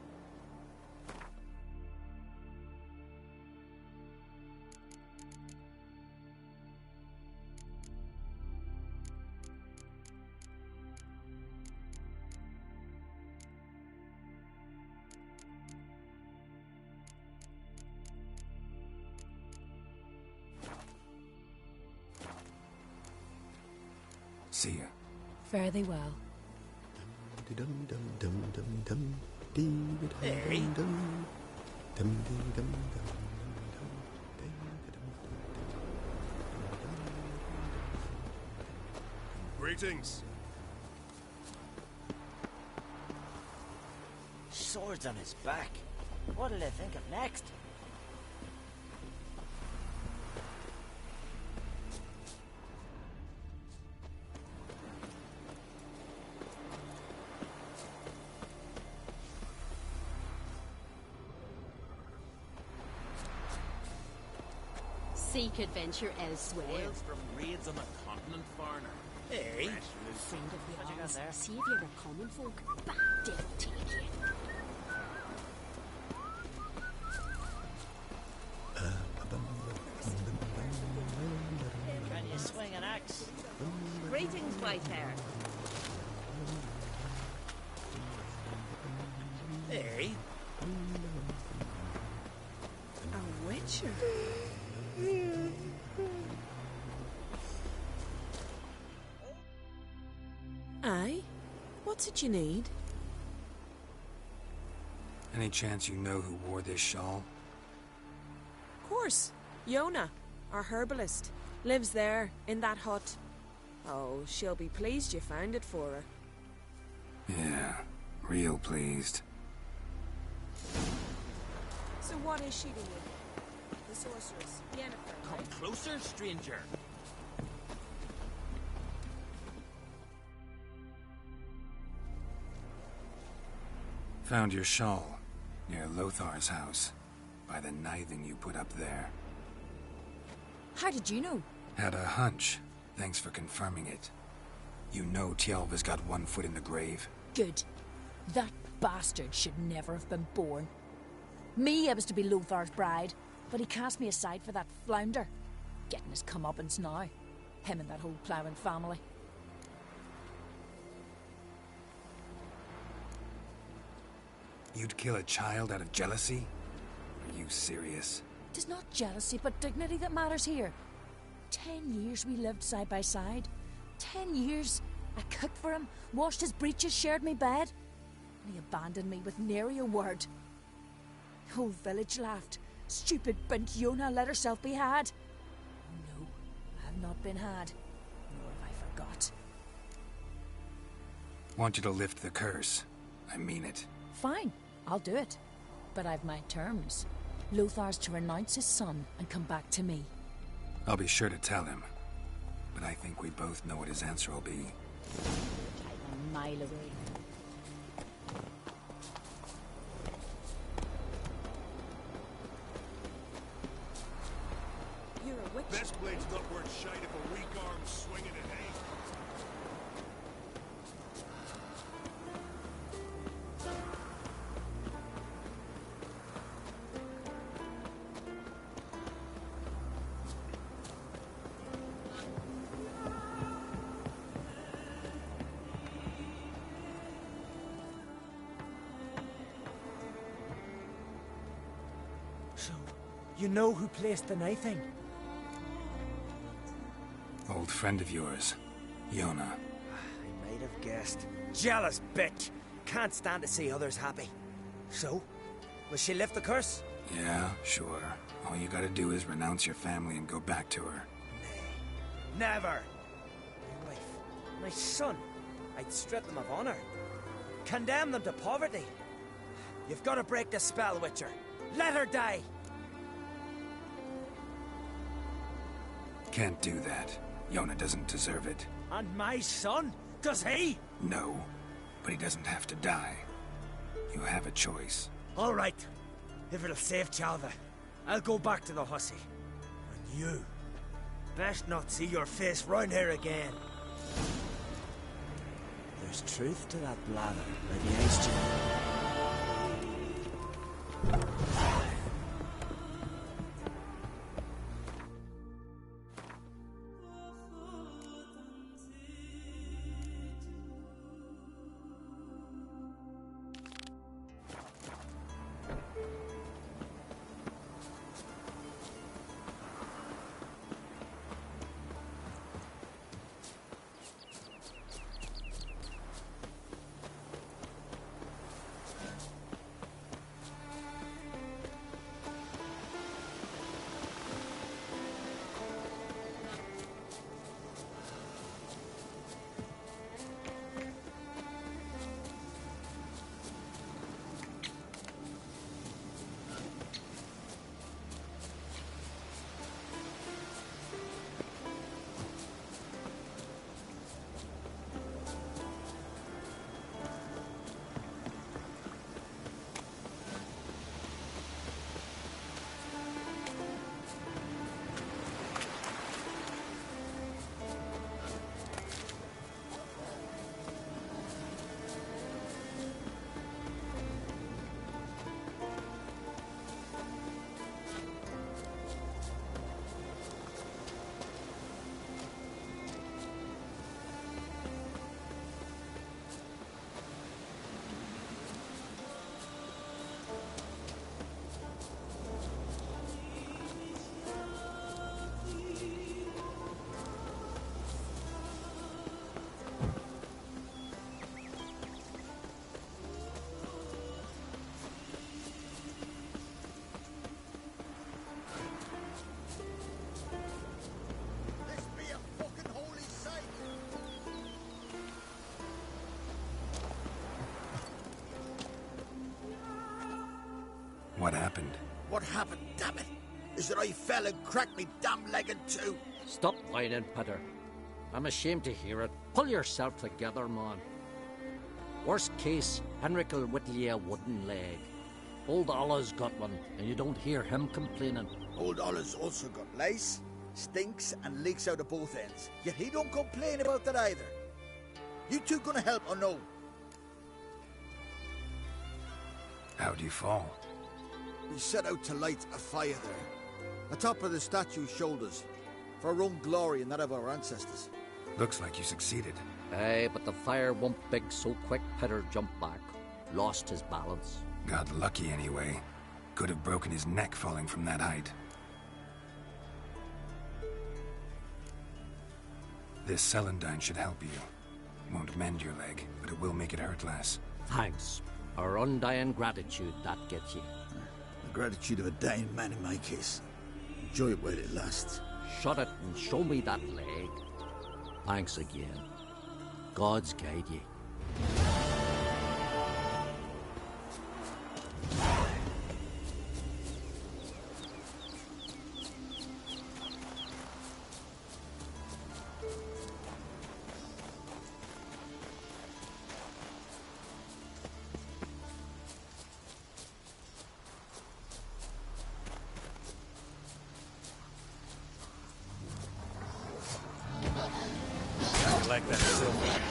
See ya. Fare thee well. Hey. Greetings. Swords on his back. What'll they think of next? Seek adventure elsewhere. Spoils from raids on the continent, foreigner. Hey. Friend of the What you got Isles, there? saviour of common folk. Bad devil take you. Can you swing an axe? Greetings, Whitehair. Hey. A witcher? Aye? What's it you need? Any chance you know who wore this shawl? Of course. Yona, our herbalist, lives there, in that hut. Oh, she'll be pleased you found it for her. Yeah, real pleased. what is she to you? The sorceress, Yennefer, Come right? closer, stranger. Found your shawl near Lothar's house, by the knithing you put up there. How did you know? Had a hunch. Thanks for confirming it. You know Tjalva's got one foot in the grave. Good. That bastard should never have been born. Me, I was to be Lothar's bride, but he cast me aside for that flounder. Getting his comeuppance now. Him and that whole ploughing family. You'd kill a child out of jealousy? Are you serious? It is not jealousy, but dignity that matters here. 10 years we lived side by side. 10 years. I cooked for him, washed his breeches, shared my bed. And he abandoned me with nary a word. The whole village laughed. Stupid bint Yona let herself be had. No, I have not been had. Nor have I forgot. Want you to lift the curse. I mean it. Fine, I'll do it. But I've my terms. Lothar's to renounce his son and come back to me. I'll be sure to tell him. But I think we both know what his answer will be. I'm a mile away. You're a witch. This blade's not worth shite if a weak arm's swinging it, eh? So, you know who placed the knifing? Old friend of yours, Yona. I might have guessed. Jealous bitch! Can't stand to see others happy. So, will she lift the curse? Yeah, sure. All you gotta do is renounce your family and go back to her. Never! My wife, my son. I'd strip them of honor. Condemn them to poverty. You've got to break the spell, Witcher. Let her die! Can't do that. Yona doesn't deserve it. And my son? Does he? No, but he doesn't have to die. You have a choice. All right. If it'll save Tjalva, I'll go back to the hussy. And you, best not see your face round here again. There's truth to that blather, Lady HDR. What happened? What happened, damn it? Is that I fell and cracked me damn leg in two? Stop whining, Peter. I'm ashamed to hear it. Pull yourself together, man. Worst case, Henrik will whittle you a wooden leg. Old Ollah's got one, and you don't hear him complaining. Old Ollah's also got lice, stinks, and leaks out of both ends. Yet he don't complain about that either. You two gonna help or no? How'd you fall? We set out to light a fire there, atop of the statue's shoulders, for our own glory and that of our ancestors. Looks like you succeeded. Aye, but the fire went big so quick Peter jumped back. Lost his balance. Got lucky anyway. Could have broken his neck falling from that height. This celandine should help you. Won't mend your leg, but it will make it hurt less. Thanks. Our undying gratitude, that gets you. The gratitude of a dying man in my case. Enjoy it while it lasts. Shut it and show me that leg. Thanks again. God's guide ye. I like that silver.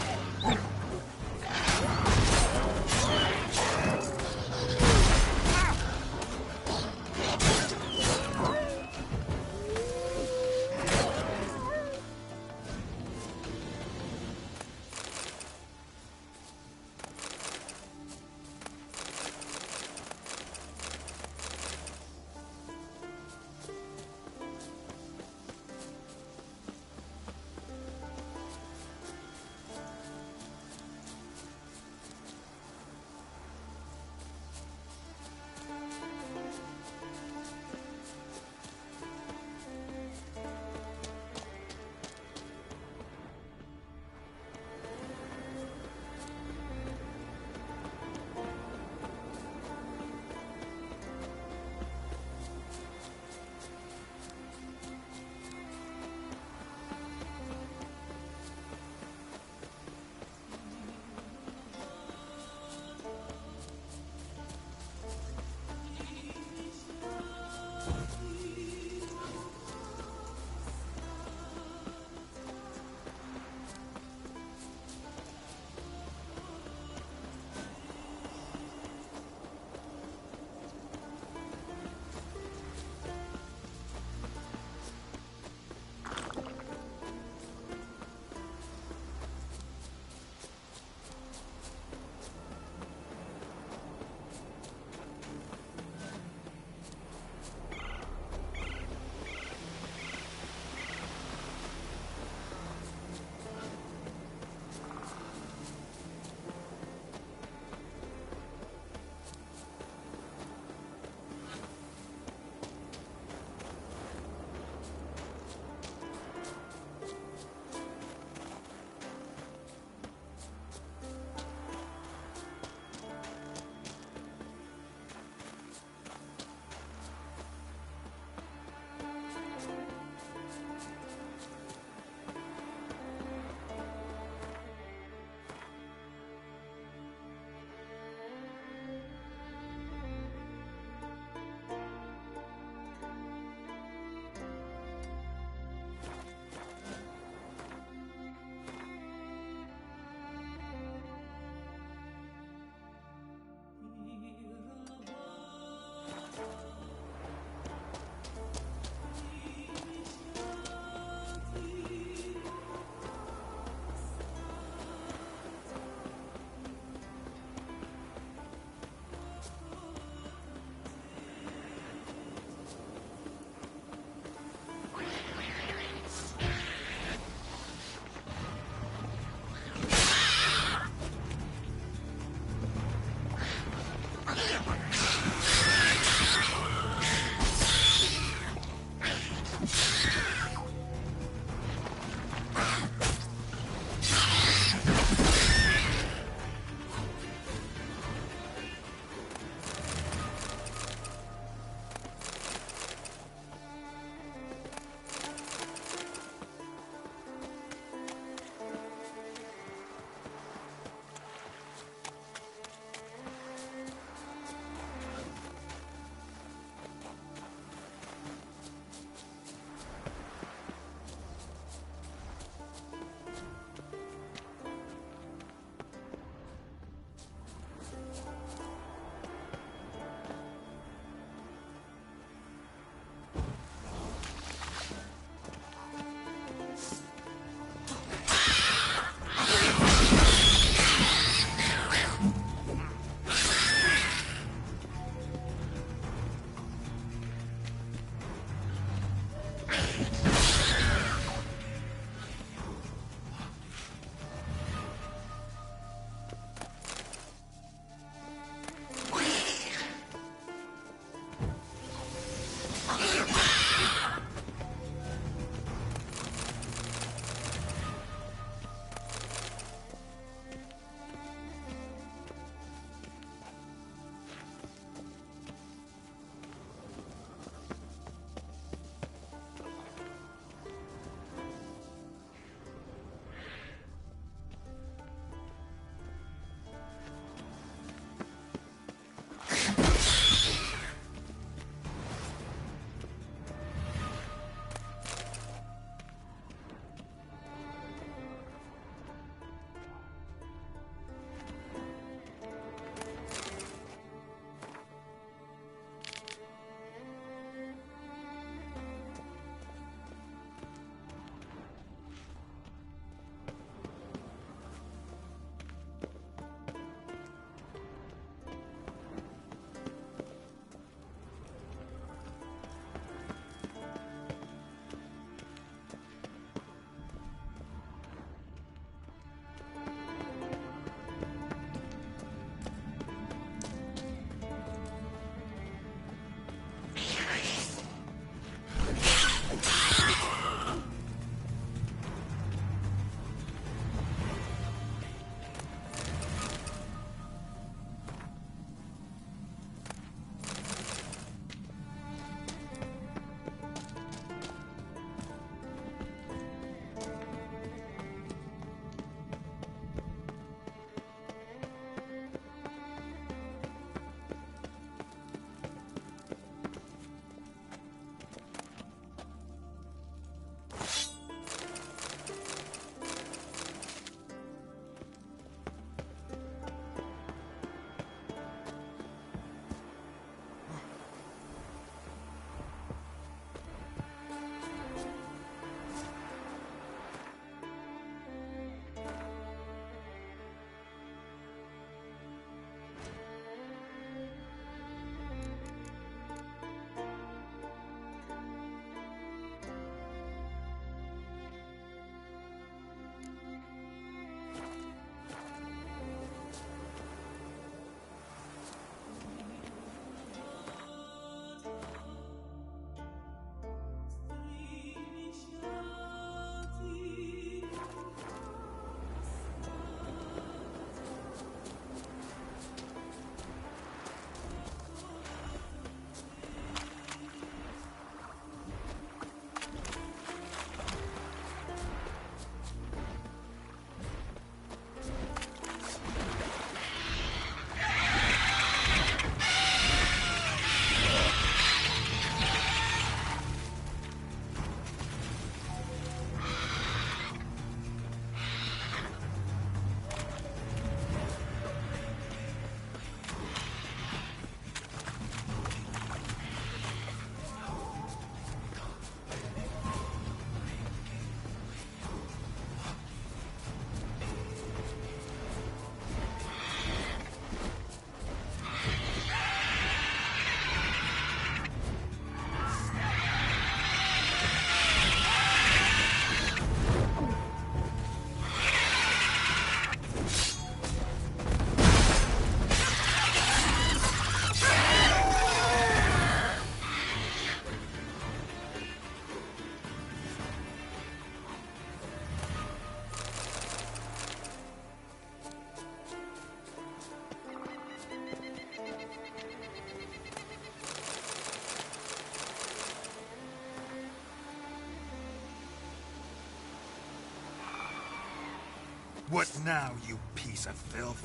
What now, you piece of filth?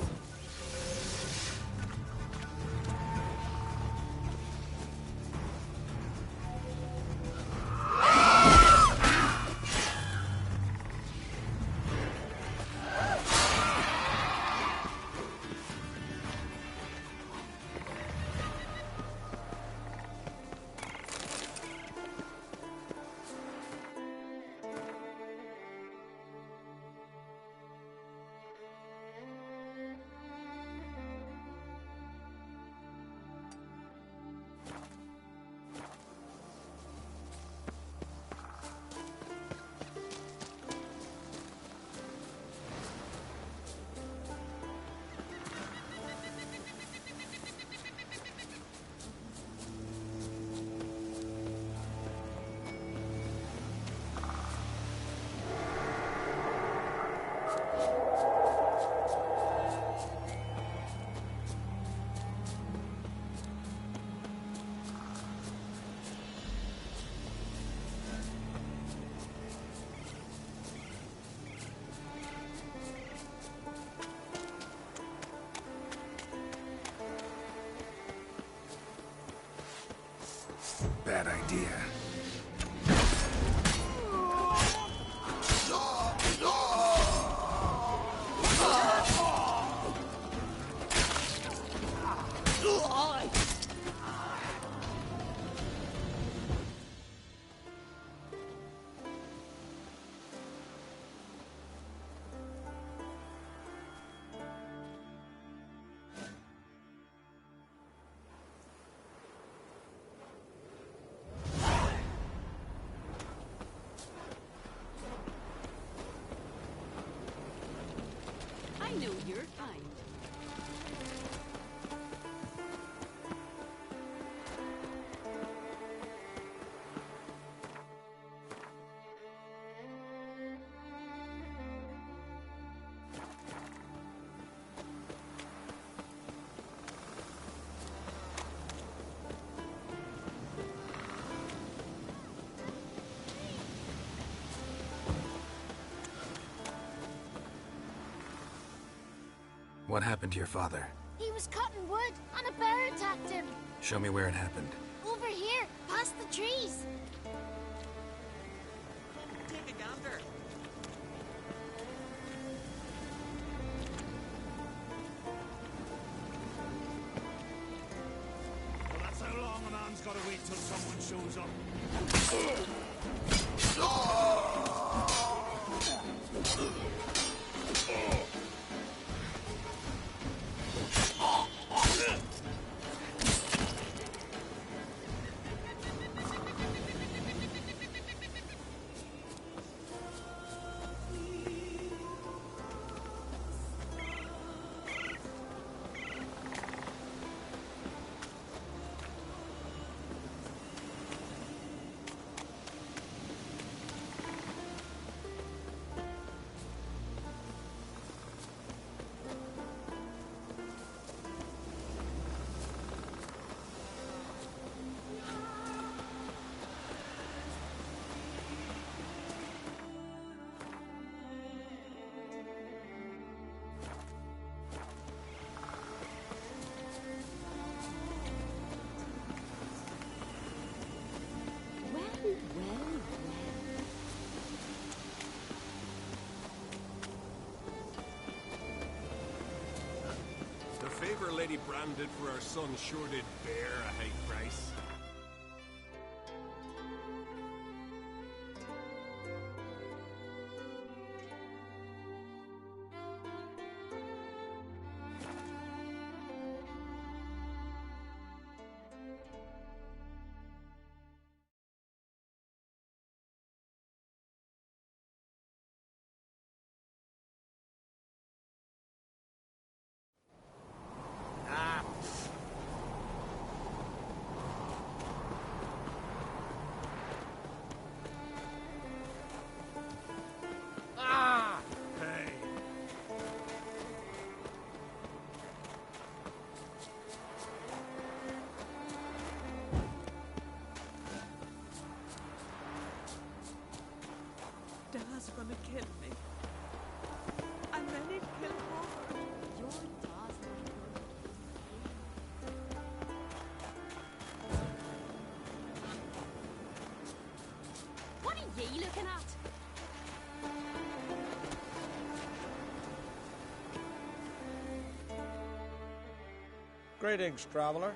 Bad idea. I know your kind. What happened to your father? He was cutting wood, and a bear attacked him. Show me where it happened. Over here, past the trees. Take a gander. Well, that's how long a man's got to wait till someone shows up. The favor Lady Bran did for our son sure did bear a high price. ye looking at? Greetings, traveler.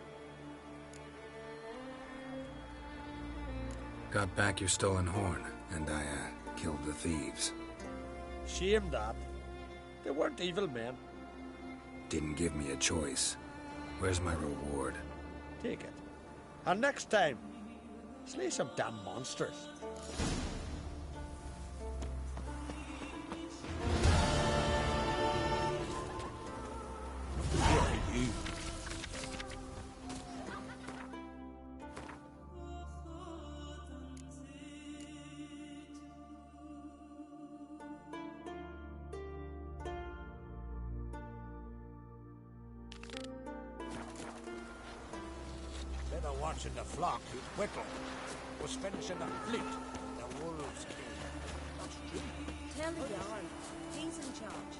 Got back your stolen horn, and I, killed the thieves. Shame that. They weren't evil men. Didn't give me a choice. Where's my reward? Take it. And next time, slay some damn monsters. Better watching the flock who whittle was finishing the fleet. The wolves came. That's true. Tell the yarn. He's in charge.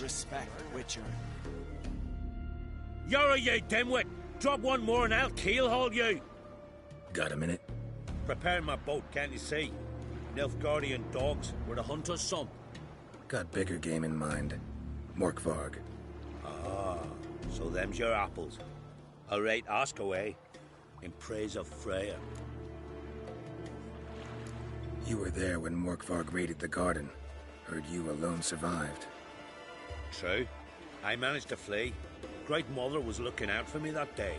Respect, Witcher. You're you dimwit! Drop one more and I'll keelhaul you! Got a minute? Preparing my boat, can't you see? Nilfgaardian dogs were the hunter's son. Got bigger game in mind. Morkvarg. Ah, so them's your apples. All right, ask away. In praise of Freya. You were there when Morkvarg raided the garden. Heard you alone survived. True. I managed to flee. Great Mother was looking out for me that day.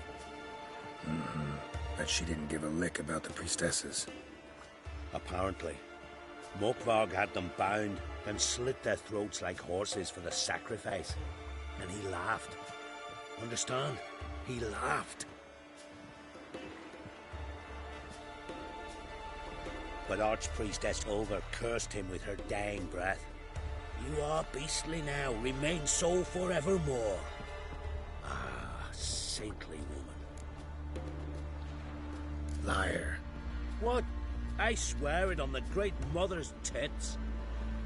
But she didn't give a lick about the priestesses. Apparently. Morkvarg had them bound, then slit their throats like horses for the sacrifice. And he laughed. Understand? He laughed. But Archpriestess Olga cursed him with her dying breath. You are beastly now, remain so forevermore. Ah, saintly woman. Liar. What? I swear it on the Great Mother's tits.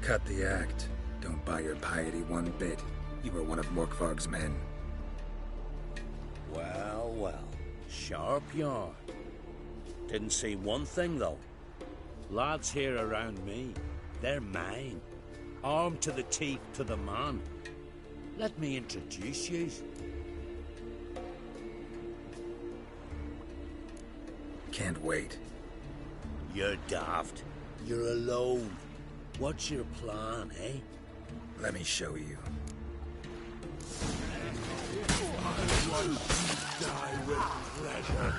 Cut the act. Don't buy your piety one bit. You were one of Morkvarg's men. Well, well. Sharp yarn. Didn't see one thing, though. Lads here around me, they're mine. Armed to the teeth to the man. Let me introduce you. Can't wait. You're daft. You're alone. What's your plan, eh? Let me show you. I want to die with pleasure.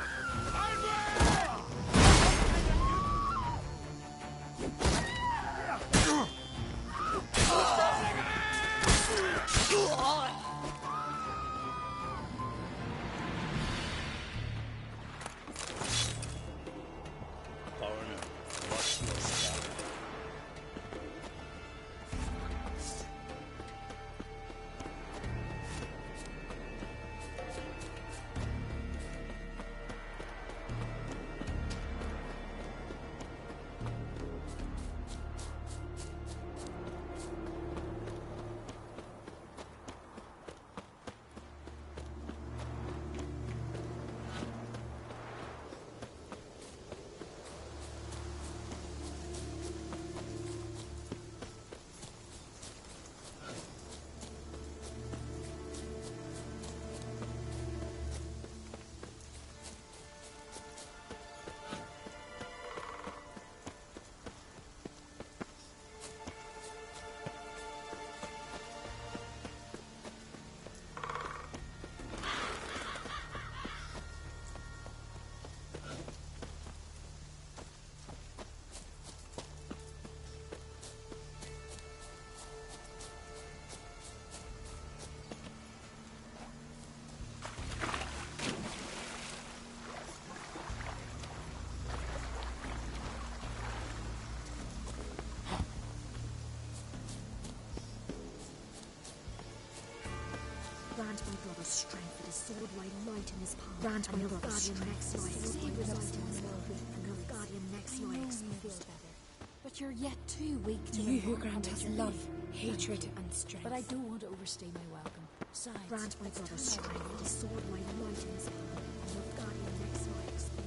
Foreigner, what's your style? Grant my brother's strength that his sword lie light in his palm. Grant my brother's strength that his sword lie light in his palm. And your guardian next life feel better. But you're yet too weak to You who grant us love, hatred, and strength. But I don't want to overstay my welcome. Besides, grant my brother's strength that his sword lie light in his palm. And your guardian next life feels better.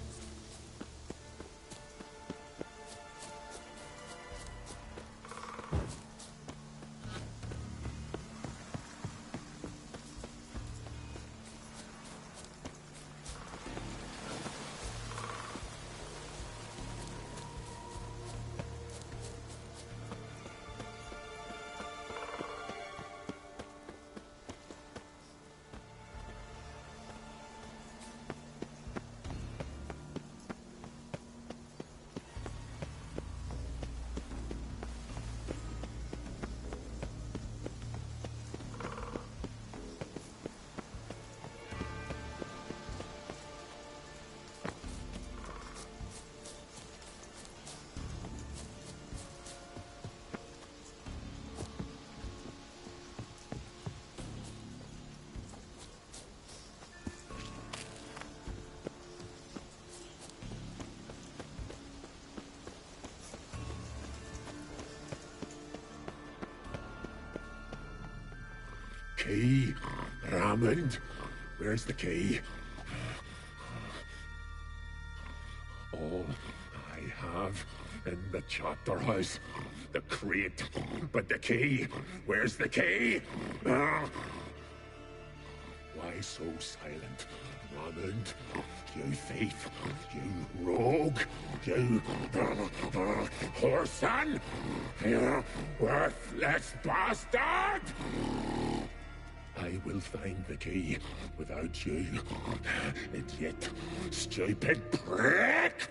Key, Raymond. Where's the key? All I have in the chapter house, the crate, but the key. Where's the key? Why so silent, Raymond? You thief, you rogue, you whoreson, you worthless bastard! I will find the key without you, idiot, stupid prick!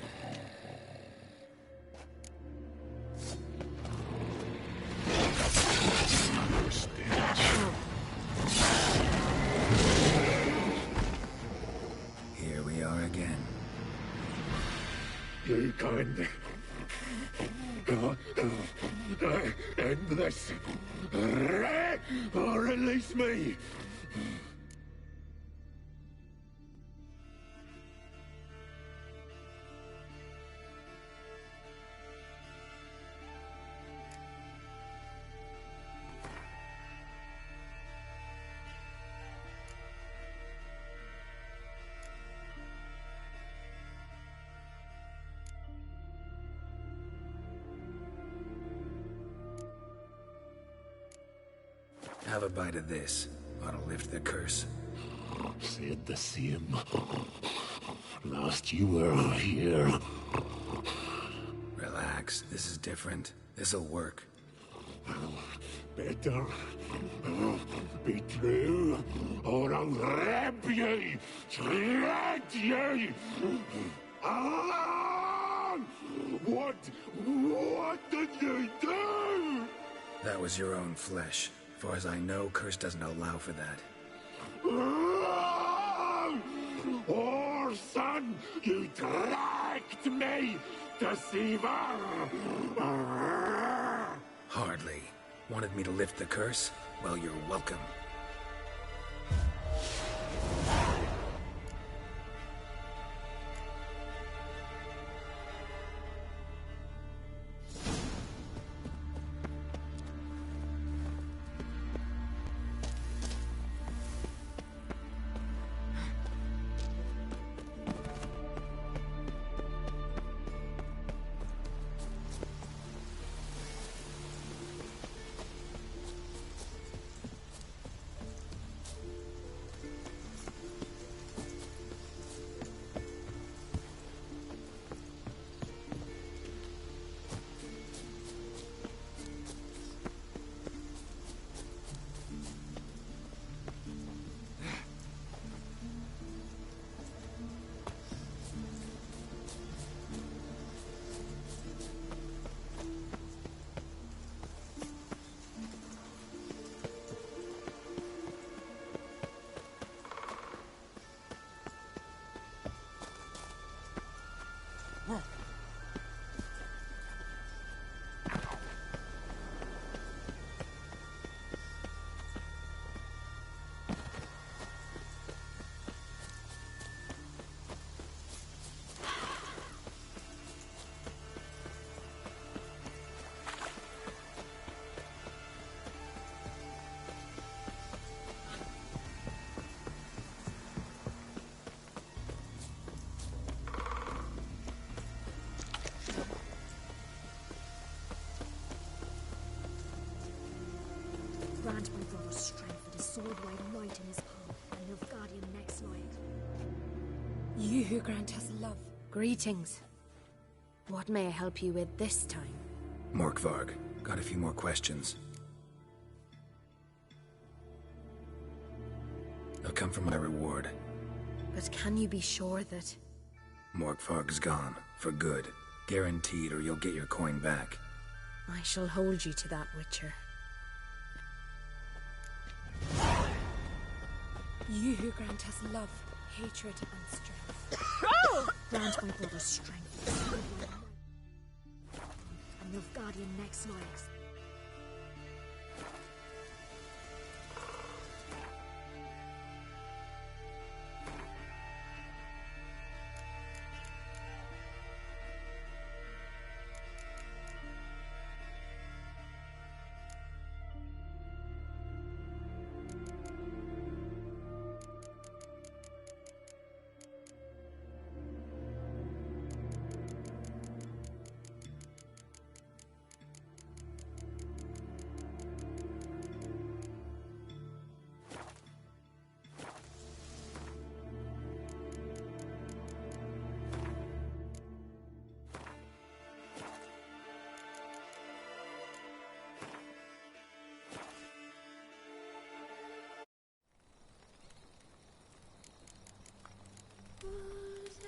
Here we are again. You kind. End this. Or release me. Have a bite of this. Ought to lift the curse. Said the same. Last you were here. Relax. This is different. This'll work. Better be true, or I'll rip ye, shred ye. Ah! What did you do? That was your own flesh. As far as I know, curse doesn't allow for that. Oh, son, you tracked me, deceiver! Hardly. Wanted me to lift the curse? Well, you're welcome. Grant my brother's strength that his sword wide right in his palm, and Nilfgaardian next Lloyd. You who grant us love, greetings. What may I help you with this time? Morkvarg, got a few more questions. They'll come from my reward. But can you be sure that... Morkvarg's gone, for good. Guaranteed, or you'll get your coin back. I shall hold you to that, Witcher. You who grant us love, hatred, and strength. Grant my brother's strength, and Nilfgaardian next Lloyd.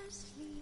Asleep.